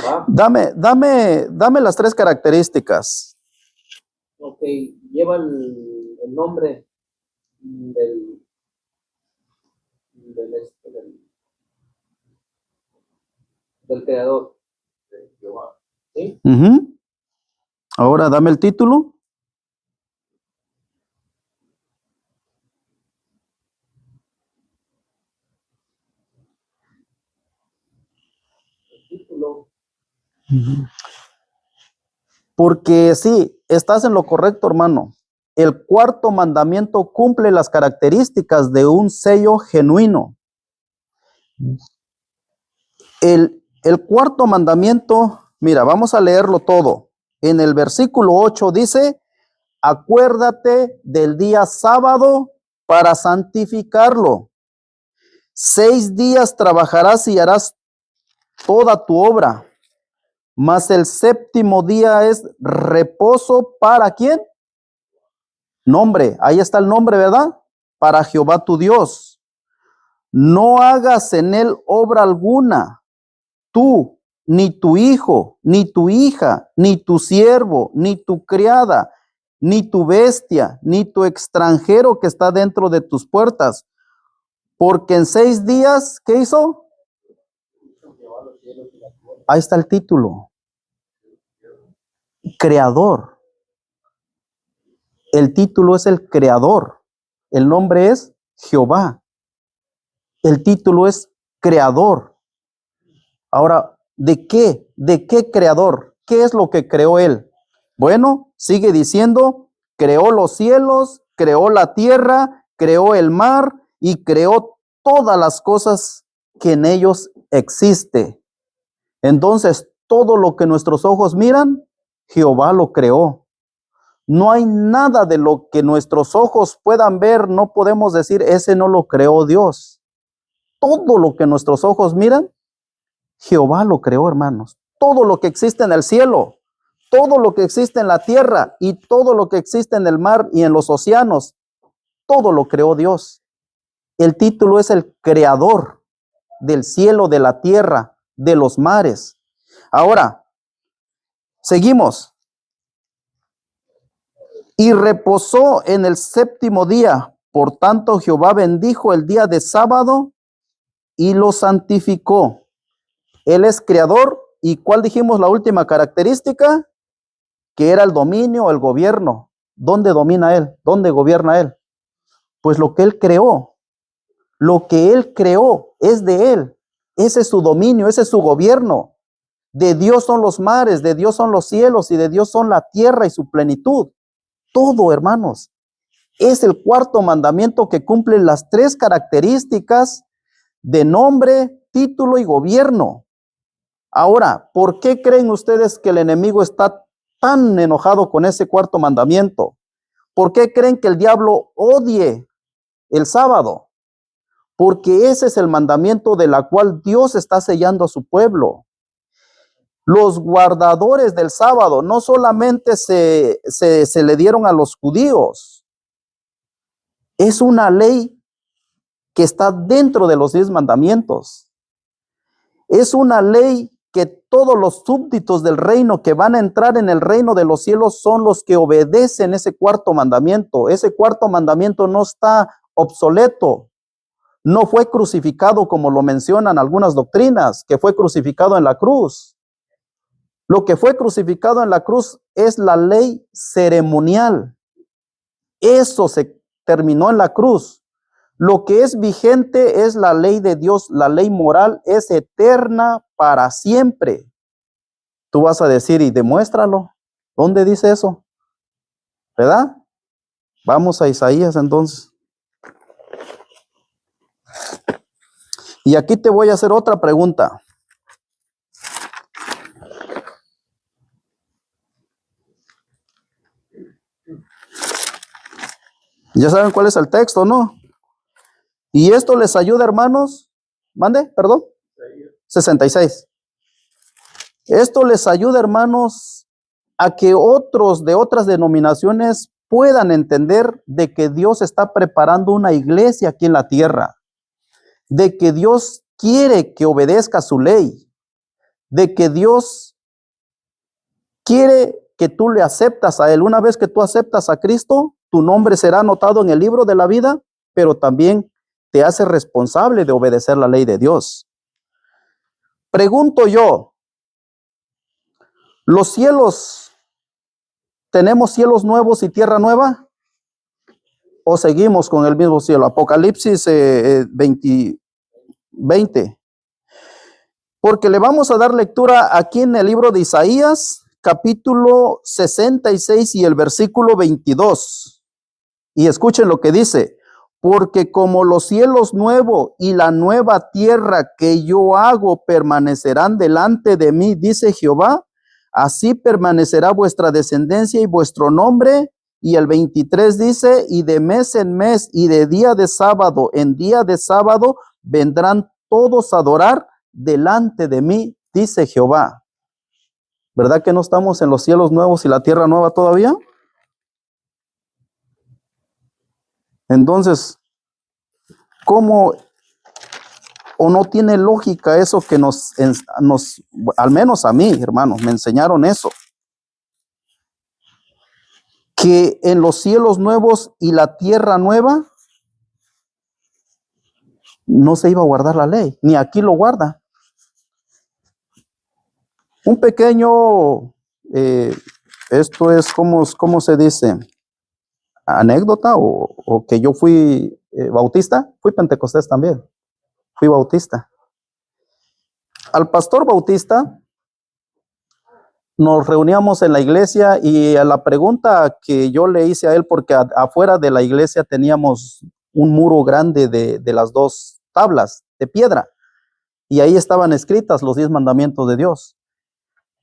¿Va? Dame las tres características. Ok, lleva el nombre del creador. De Jehová. ¿Sí? Ujú. Ahora dame el título. El título. Porque sí, estás en lo correcto, hermano. El cuarto mandamiento cumple las características de un sello genuino. El cuarto mandamiento, mira, vamos a leerlo todo. En el versículo 8 dice, acuérdate del día sábado para santificarlo. 6 días trabajarás y harás toda tu obra, mas el séptimo día es reposo para ¿quién? Nombre, ahí está el nombre, ¿verdad? Para Jehová tu Dios. No hagas en él obra alguna, tú, ni tu hijo, ni tu hija, ni tu siervo, ni tu criada, ni tu bestia, ni tu extranjero que está dentro de tus puertas. Porque en 6 días, ¿qué hizo? Ahí está el título. Creador. El título es el creador. El nombre es Jehová. El título es creador. Ahora, ¿de qué? ¿De qué creador? ¿Qué es lo que creó él? Bueno, sigue diciendo, creó los cielos, creó la tierra, creó el mar y creó todas las cosas que en ellos existe. Entonces, todo lo que nuestros ojos miran, Jehová lo creó. No hay nada de lo que nuestros ojos puedan ver, no podemos decir, ese no lo creó Dios. Todo lo que nuestros ojos miran, Jehová lo creó, hermanos. Todo lo que existe en el cielo, todo lo que existe en la tierra y todo lo que existe en el mar y en los océanos, todo lo creó Dios. El título es el creador del cielo, de la tierra, de los mares. Ahora, seguimos. Y reposó en el séptimo día. Por tanto, Jehová bendijo el día de sábado y lo santificó. Él es creador. ¿Y cuál dijimos la última característica? Que era el dominio, el gobierno. ¿Dónde domina él? ¿Dónde gobierna él? Pues lo que él creó. Lo que él creó es de él. Ese es su dominio, ese es su gobierno. De Dios son los mares, de Dios son los cielos y de Dios son la tierra y su plenitud. Todo, hermanos. Es el cuarto mandamiento que cumple las tres características de nombre, título y gobierno. Ahora, ¿por qué creen ustedes que el enemigo está tan enojado con ese cuarto mandamiento? ¿Por qué creen que el diablo odie el sábado? Porque ese es el mandamiento de la cual Dios está sellando a su pueblo. Los guardadores del sábado no solamente se le dieron a los judíos. Es una ley que está dentro de los 10 mandamientos. Es una ley que todos los súbditos del reino que van a entrar en el reino de los cielos son los que obedecen ese cuarto mandamiento. Ese cuarto mandamiento no está obsoleto. No fue crucificado como lo mencionan algunas doctrinas, que fue crucificado en la cruz. Lo que fue crucificado en la cruz es la ley ceremonial. Eso se terminó en la cruz. Lo que es vigente es la ley de Dios, la ley moral es eterna para siempre. Tú vas a decir, y demuéstralo. ¿Dónde dice eso? ¿Verdad? Vamos a Isaías entonces. Y aquí te voy a hacer otra pregunta. Ya saben cuál es el texto, ¿no? Y esto les ayuda, hermanos. Mande, perdón. 66. Esto les ayuda, hermanos, a que otros de otras denominaciones puedan entender de que Dios está preparando una iglesia aquí en la tierra, de que Dios quiere que obedezca su ley, de que Dios quiere que tú le aceptas a Él. Una vez que tú aceptas a Cristo, tu nombre será anotado en el libro de la vida, pero también te hace responsable de obedecer la ley de Dios. Pregunto yo, ¿los cielos, tenemos cielos nuevos y tierra nueva? ¿O seguimos con el mismo cielo? Apocalipsis 20. Porque le vamos a dar lectura aquí en el libro de Isaías, capítulo 66 y el versículo 22. Y escuchen lo que dice: porque como los cielos nuevos y la nueva tierra que yo hago permanecerán delante de mí, dice Jehová, así permanecerá vuestra descendencia y vuestro nombre. Y el 23 dice: y de mes en mes y de día de sábado en día de sábado vendrán todos a adorar delante de mí, dice Jehová. ¿Verdad que no estamos en los cielos nuevos y la tierra nueva todavía? Entonces, ¿cómo o no tiene lógica eso que nos, al menos a mí, hermanos, me enseñaron eso? Que en los cielos nuevos y la tierra nueva no se iba a guardar la ley, ni aquí lo guarda. Un pequeño, esto es, ¿cómo se dice? Anécdota o que yo fui bautista, fui pentecostés también, fui bautista. Al pastor bautista nos reuníamos en la iglesia y a la pregunta que yo le hice a él, porque afuera de la iglesia teníamos un muro grande de las dos tablas de piedra y ahí estaban escritas los 10 mandamientos de Dios.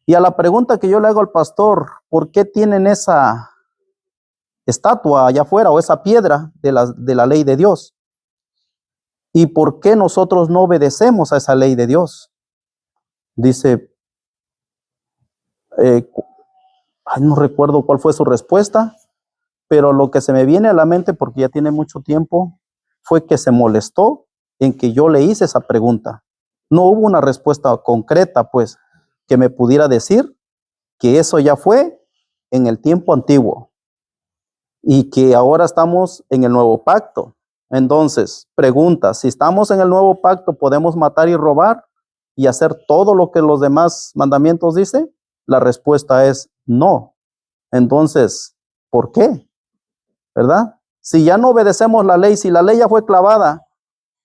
Y a la pregunta que yo le hago al pastor, ¿por qué tienen esa estatua allá afuera o esa piedra de la ley de Dios? ¿Y por qué nosotros no obedecemos a esa ley de Dios? Dice, no recuerdo cuál fue su respuesta, pero lo que se me viene a la mente, porque ya tiene mucho tiempo, fue que se molestó en que yo le hice esa pregunta. No hubo una respuesta concreta, pues, que me pudiera decir que eso ya fue en el tiempo antiguo y que ahora estamos en el nuevo pacto. Entonces, pregunta, si estamos en el nuevo pacto, ¿podemos matar y robar y hacer todo lo que los demás mandamientos dicen? La respuesta es no. Entonces, ¿por qué? ¿Verdad? Si ya no obedecemos la ley, si la ley ya fue clavada,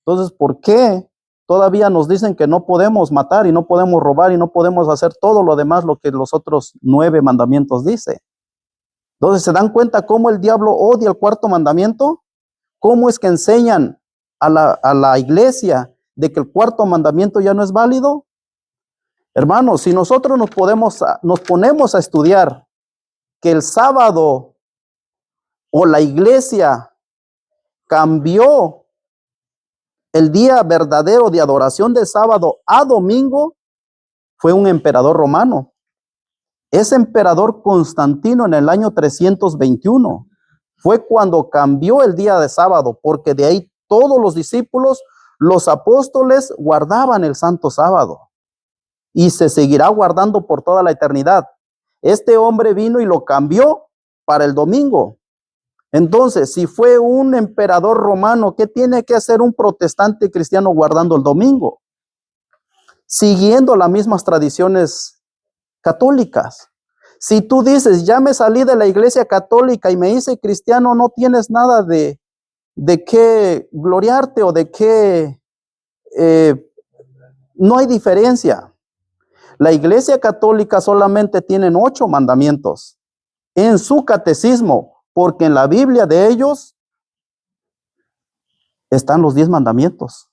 entonces, ¿por qué todavía nos dicen que no podemos matar y no podemos robar y no podemos hacer todo lo demás, lo que los otros 9 mandamientos dicen? Entonces, ¿se dan cuenta cómo el diablo odia el 4º mandamiento? ¿Cómo es que enseñan a la iglesia de que el 4º mandamiento ya no es válido? Hermanos, si nosotros nos ponemos a estudiar que el sábado o la iglesia cambió el día verdadero de adoración de sábado a domingo, fue un emperador romano. Ese emperador Constantino en el año 321 fue cuando cambió el día de sábado, porque de ahí todos los discípulos, los apóstoles, guardaban el santo sábado y se seguirá guardando por toda la eternidad. Este hombre vino y lo cambió para el domingo. Entonces, si fue un emperador romano, ¿qué tiene que hacer un protestante cristiano guardando el domingo? Siguiendo las mismas tradiciones católicas. Si tú dices, ya me salí de la iglesia católica y me hice cristiano, no tienes nada de qué gloriarte o de qué, no hay diferencia. La Iglesia Católica solamente tienen 8 mandamientos en su catecismo, porque en la Biblia de ellos están los 10 mandamientos.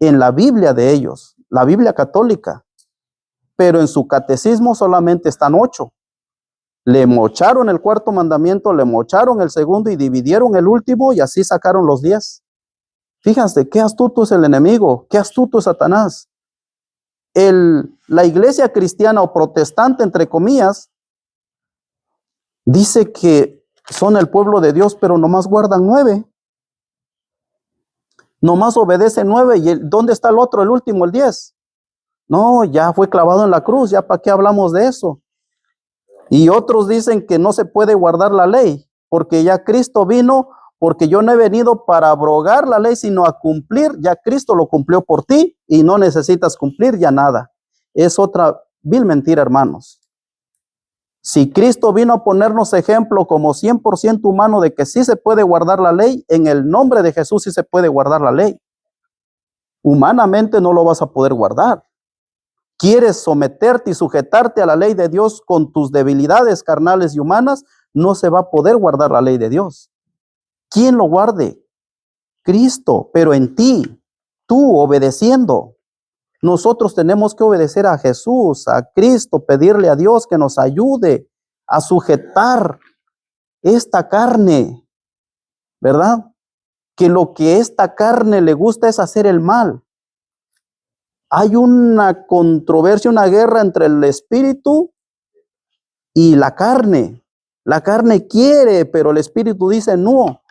En la Biblia de ellos, la Biblia católica, pero en su catecismo solamente están 8. Le mocharon el 4º mandamiento, le mocharon el 2º y dividieron el último y así sacaron los 10. Fíjense, qué astuto es el enemigo, qué astuto es Satanás. La iglesia cristiana o protestante, entre comillas, dice que son el pueblo de Dios, pero nomás guardan 9. Nomás obedecen 9. ¿Y dónde está el otro, el último, el 10? No, ya fue clavado en la cruz, ya para qué hablamos de eso. Y otros dicen que no se puede guardar la ley, porque ya Cristo vino, porque yo no he venido para abrogar la ley, sino a cumplir. Ya Cristo lo cumplió por ti y no necesitas cumplir ya nada. Es otra vil mentira, hermanos. Si Cristo vino a ponernos ejemplo como 100% humano de que sí se puede guardar la ley, en el nombre de Jesús sí se puede guardar la ley. Humanamente no lo vas a poder guardar. Quieres someterte y sujetarte a la ley de Dios con tus debilidades carnales y humanas, no se va a poder guardar la ley de Dios. ¿Quién lo guarde? Cristo, pero en ti, tú obedeciendo. Nosotros tenemos que obedecer a Jesús, a Cristo, pedirle a Dios que nos ayude a sujetar esta carne, ¿verdad? Que lo que esta carne le gusta es hacer el mal. Hay una controversia, una guerra entre el espíritu y la carne. La carne quiere, pero el espíritu dice no.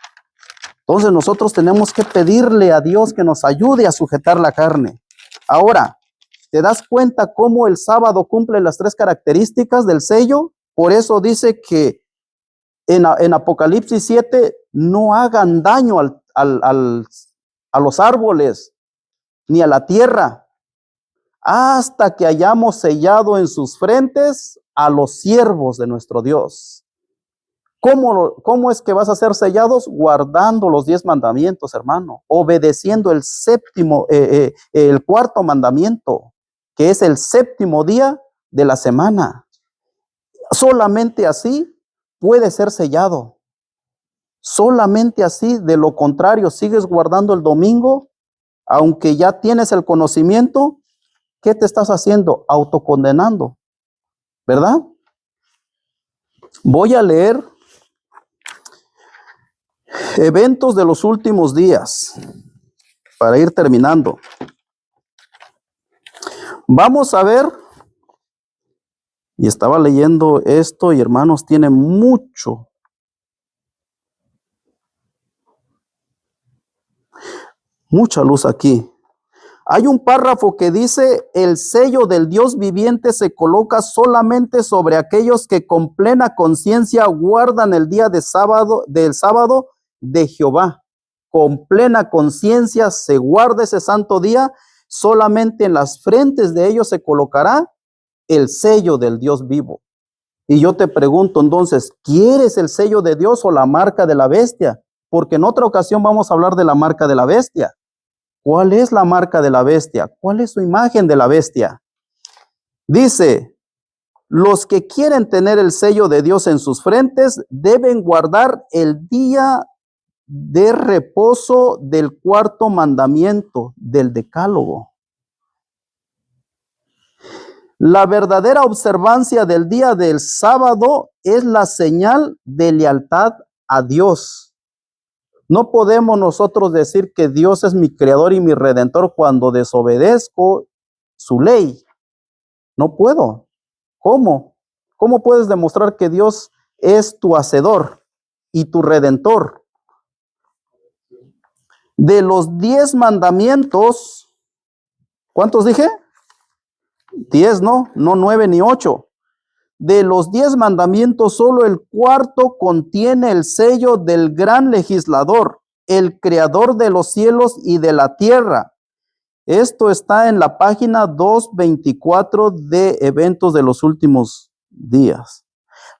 Entonces nosotros tenemos que pedirle a Dios que nos ayude a sujetar la carne. Ahora, ¿te das cuenta cómo el sábado cumple las 3 características del sello? Por eso dice que en Apocalipsis 7, no hagan daño a los árboles, ni a la tierra, hasta que hayamos sellado en sus frentes a los siervos de nuestro Dios. ¿Cómo es que vas a ser sellados? Guardando los 10 mandamientos, hermano, obedeciendo el 4º mandamiento, que es el 7º día de la semana. Solamente así puede ser sellado. Solamente así, de lo contrario, sigues guardando el domingo, aunque ya tienes el conocimiento. ¿Qué te estás haciendo? Autocondenando, ¿verdad? Voy a leer eventos de los últimos días para ir terminando. Vamos a ver, y estaba leyendo esto y hermanos, tiene mucha luz aquí. Hay un párrafo que dice: el sello del Dios viviente se coloca solamente sobre aquellos que con plena conciencia guardan el día del sábado de Jehová. Con plena conciencia se guarda ese santo día, solamente en las frentes de ellos se colocará el sello del Dios vivo. Y yo te pregunto entonces, ¿quieres el sello de Dios o la marca de la bestia? Porque en otra ocasión vamos a hablar de la marca de la bestia. ¿Cuál es la marca de la bestia? ¿Cuál es su imagen de la bestia? Dice: los que quieren tener el sello de Dios en sus frentes deben guardar el día de reposo del 4º mandamiento del decálogo. La verdadera observancia del día del sábado es la señal de lealtad a Dios. No podemos nosotros decir que Dios es mi creador y mi redentor cuando desobedezco su ley. No puedo. ¿Cómo? ¿Cómo puedes demostrar que Dios es tu hacedor y tu redentor? De los 10 mandamientos, ¿cuántos dije? 10, no 9 ni 8. De los 10 mandamientos, solo el 4º contiene el sello del gran legislador, el creador de los cielos y de la tierra. Esto está en la página 224 de Eventos de los Últimos Días.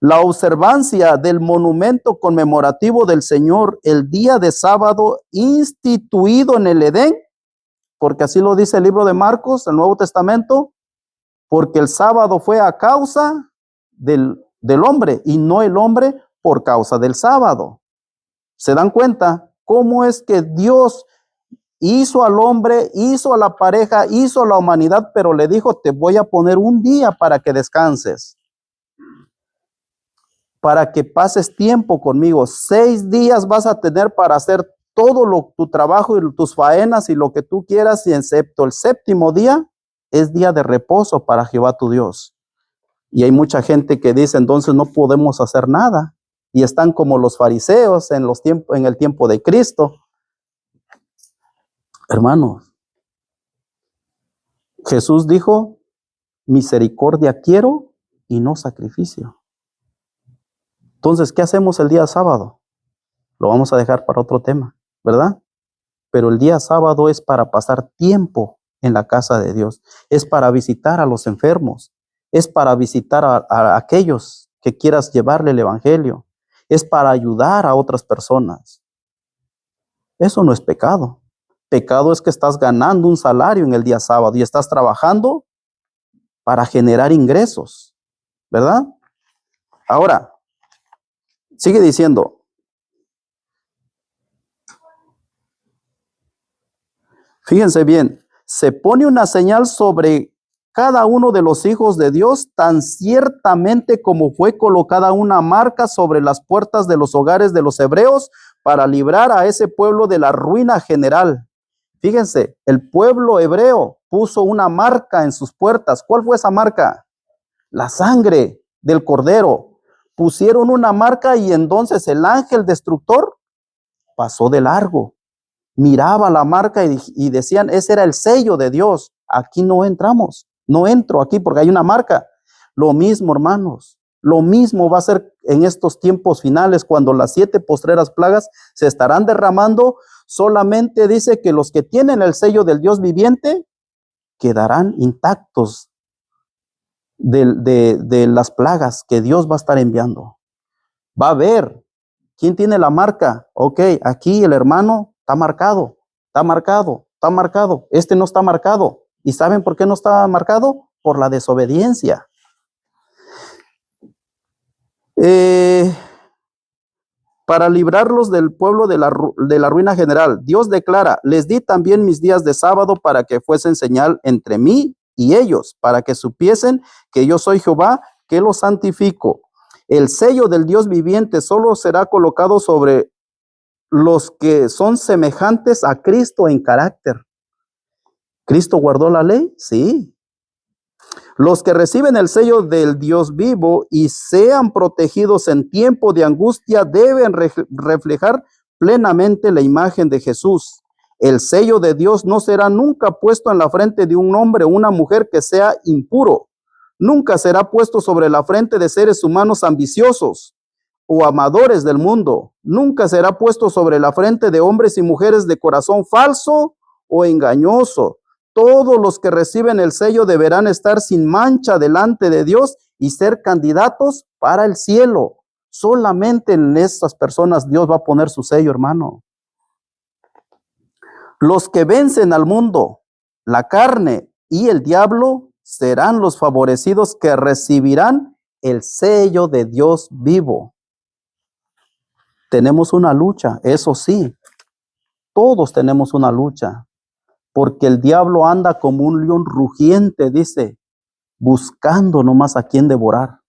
La observancia del monumento conmemorativo del Señor, el día de sábado instituido en el Edén, porque así lo dice el libro de Marcos, el Nuevo Testamento, porque el sábado fue a causa del hombre y no el hombre por causa del sábado. ¿Se dan cuenta cómo es que Dios hizo al hombre, hizo a la pareja, hizo a la humanidad, pero le dijo, te voy a poner un día para que descanses, para que pases tiempo conmigo? 6 días vas a tener para hacer todo tu trabajo y tus faenas y lo que tú quieras, y excepto el séptimo día es día de reposo para Jehová tu Dios. Y hay mucha gente que dice, entonces no podemos hacer nada, y están como los fariseos en el tiempo de Cristo. Hermanos, Jesús dijo, misericordia quiero y no sacrificio. Entonces, ¿qué hacemos el día sábado? Lo vamos a dejar para otro tema, ¿verdad? Pero el día sábado es para pasar tiempo en la casa de Dios, es para visitar a los enfermos, es para visitar a aquellos que quieras llevarle el evangelio, es para ayudar a otras personas. Eso no es pecado. Pecado es que estás ganando un salario en el día sábado y estás trabajando para generar ingresos, ¿verdad? Ahora, sigue diciendo, fíjense bien, se pone una señal sobre cada uno de los hijos de Dios, tan ciertamente como fue colocada una marca sobre las puertas de los hogares de los hebreos para librar a ese pueblo de la ruina general. Fíjense, el pueblo hebreo puso una marca en sus puertas. ¿Cuál fue esa marca? La sangre del cordero. Pusieron una marca y entonces el ángel destructor pasó de largo. Miraba la marca y decían, ese era el sello de Dios. Aquí no entramos. No entro aquí porque hay una marca. Lo mismo, hermanos. Lo mismo va a ser en estos tiempos finales, cuando las 7 postreras plagas se estarán derramando. Solamente dice que los que tienen el sello del Dios viviente quedarán intactos de las plagas que Dios va a estar enviando. Va a ver quién tiene la marca. Ok, aquí el hermano está marcado, está marcado, está marcado. Este no está marcado. ¿Y saben por qué no está marcado? Por la desobediencia. Para librarlos del pueblo de la ruina general, Dios declara, les di también mis días de sábado para que fuesen señal entre mí y ellos, para que supiesen que yo soy Jehová, que los santifico. El sello del Dios viviente solo será colocado sobre los que son semejantes a Cristo en carácter. ¿Cristo guardó la ley? Sí. Los que reciben el sello del Dios vivo y sean protegidos en tiempo de angustia deben reflejar plenamente la imagen de Jesús. El sello de Dios no será nunca puesto en la frente de un hombre o una mujer que sea impuro. Nunca será puesto sobre la frente de seres humanos ambiciosos o amadores del mundo. Nunca será puesto sobre la frente de hombres y mujeres de corazón falso o engañoso. Todos los que reciben el sello deberán estar sin mancha delante de Dios y ser candidatos para el cielo. Solamente en estas personas Dios va a poner su sello, hermano. Los que vencen al mundo, la carne y el diablo serán los favorecidos que recibirán el sello de Dios vivo. Tenemos una lucha, eso sí. Todos tenemos una lucha. Porque el diablo anda como un león rugiente, dice, buscando nomás a quien devorar.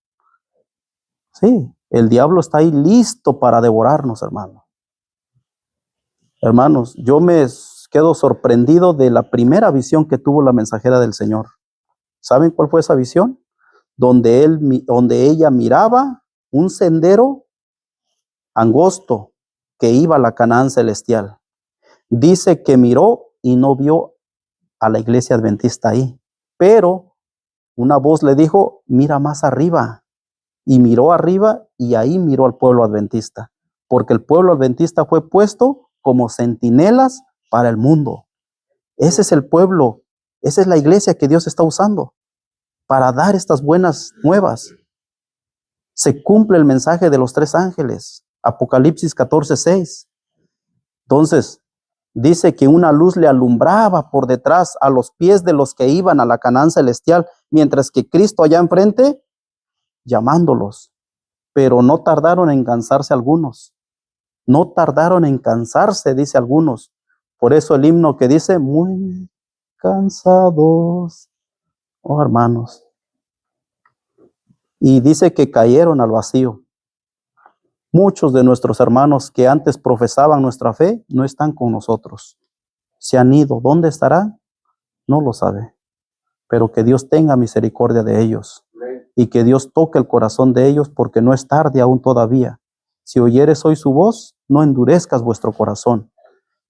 Sí, el diablo está ahí listo para devorarnos, hermano. Hermanos, yo me quedo sorprendido de la primera visión que tuvo la mensajera del Señor. ¿Saben cuál fue esa visión? Donde ella miraba un sendero angosto que iba a la Canaán celestial. Dice que miró y no vio a la iglesia adventista ahí, pero una voz le dijo, mira más arriba, y miró arriba y ahí miró al pueblo adventista, porque el pueblo adventista fue puesto como centinelas para el mundo. Ese es el pueblo, esa es la iglesia que Dios está usando para dar estas buenas nuevas. Se cumple el mensaje de los 3 ángeles, Apocalipsis 14:6. Entonces, Dice que una luz le alumbraba por detrás a los pies de los que iban a la Canaán celestial, mientras que Cristo allá enfrente llamándolos. Pero no tardaron en cansarse algunos. No tardaron en cansarse, dice algunos. Por eso el himno que dice, muy cansados, oh hermanos. Y dice que cayeron al vacío. Muchos de nuestros hermanos que antes profesaban nuestra fe no están con nosotros. Se han ido. ¿Dónde estarán? No lo sabe. Pero que Dios tenga misericordia de ellos y que Dios toque el corazón de ellos, porque no es tarde aún todavía. Si oyeres hoy su voz, no endurezcas vuestro corazón.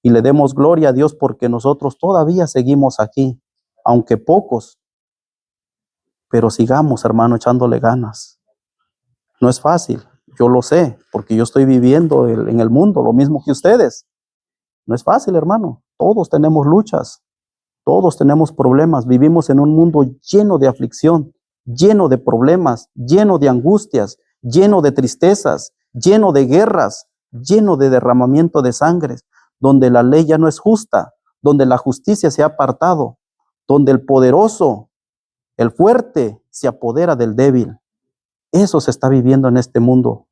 Y le demos gloria a Dios porque nosotros todavía seguimos aquí, aunque pocos, pero sigamos, hermano, echándole ganas. No es fácil. Yo lo sé, porque yo estoy viviendo en el mundo lo mismo que ustedes. No es fácil, hermano. Todos tenemos luchas, todos tenemos problemas. Vivimos en un mundo lleno de aflicción, lleno de problemas, lleno de angustias, lleno de tristezas, lleno de guerras, lleno de derramamiento de sangre, donde la ley ya no es justa, donde la justicia se ha apartado, donde el poderoso, el fuerte, se apodera del débil. Eso se está viviendo en este mundo,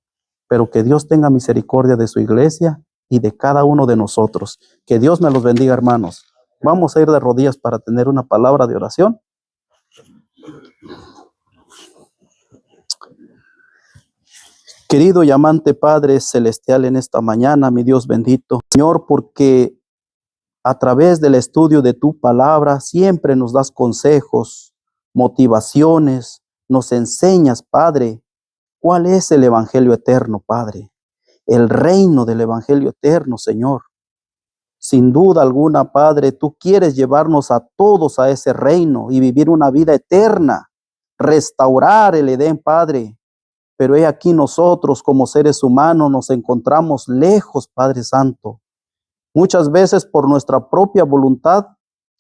pero que Dios tenga misericordia de su iglesia y de cada uno de nosotros. Que Dios me los bendiga, hermanos. Vamos a ir de rodillas para tener una palabra de oración. Querido y amante Padre Celestial, en esta mañana, mi Dios bendito, Señor, porque a través del estudio de tu palabra siempre nos das consejos, motivaciones, nos enseñas, Padre, cuál es el evangelio eterno, Padre, el reino del evangelio eterno, Señor. Sin duda alguna, Padre, tú quieres llevarnos a todos a ese reino y vivir una vida eterna, restaurar el Edén, Padre. Pero he aquí nosotros como seres humanos nos encontramos lejos, Padre Santo. Muchas veces por nuestra propia voluntad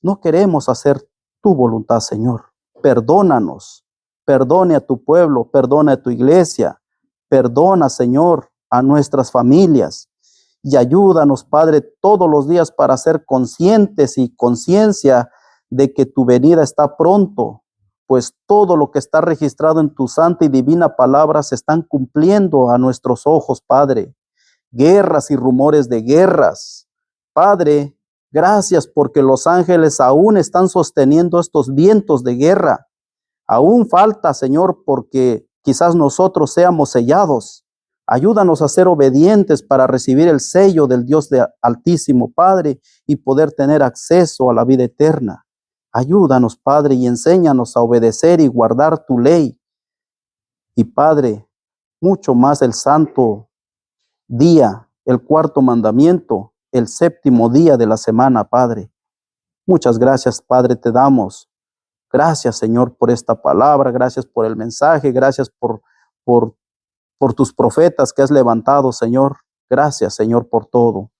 no queremos hacer tu voluntad, Señor. Perdónanos, perdone a tu pueblo, perdona a tu iglesia, perdona, Señor, a nuestras familias y ayúdanos, Padre, todos los días para ser conscientes y conciencia de que tu venida está pronto, pues todo lo que está registrado en tu santa y divina palabra se están cumpliendo a nuestros ojos, Padre. Guerras y rumores de guerras. Padre, gracias porque los ángeles aún están sosteniendo estos vientos de guerra. Aún falta, Señor, porque quizás nosotros seamos sellados. Ayúdanos a ser obedientes para recibir el sello del Dios Altísimo, Padre, y poder tener acceso a la vida eterna. Ayúdanos, Padre, y enséñanos a obedecer y guardar tu ley. Y, Padre, mucho más el santo día, el cuarto mandamiento, el séptimo día de la semana, Padre. Muchas gracias, Padre, te damos. Gracias, Señor, por esta palabra. Gracias por el mensaje. Gracias por tus profetas que has levantado, Señor. Gracias, Señor, por todo.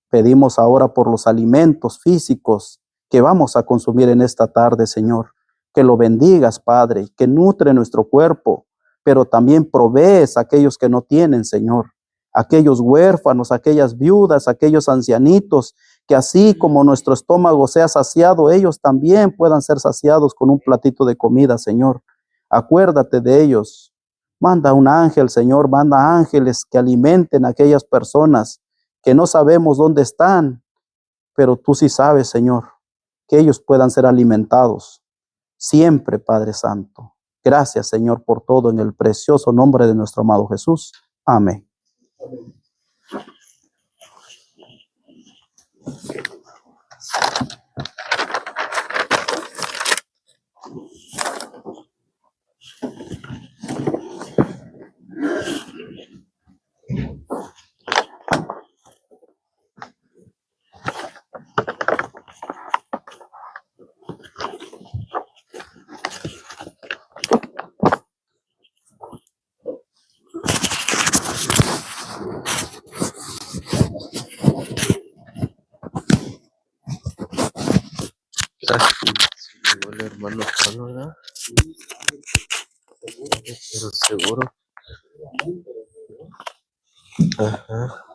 Pedimos ahora por los alimentos físicos que vamos a consumir en esta tarde, Señor. Que lo bendigas, Padre, que nutre nuestro cuerpo, pero también provees a aquellos que no tienen, Señor. Aquellos huérfanos, aquellas viudas, aquellos ancianitos, que así como nuestro estómago sea saciado, ellos también puedan ser saciados con un platito de comida, Señor. Acuérdate de ellos. Manda un ángel, Señor, manda ángeles que alimenten a aquellas personas que no sabemos dónde están, pero tú sí sabes, Señor, que ellos puedan ser alimentados siempre, Padre Santo. Gracias, Señor, por todo en el precioso nombre de nuestro amado Jesús. Amén. Llegó el hermano Juan, ¿verdad? Pero seguro. Ajá.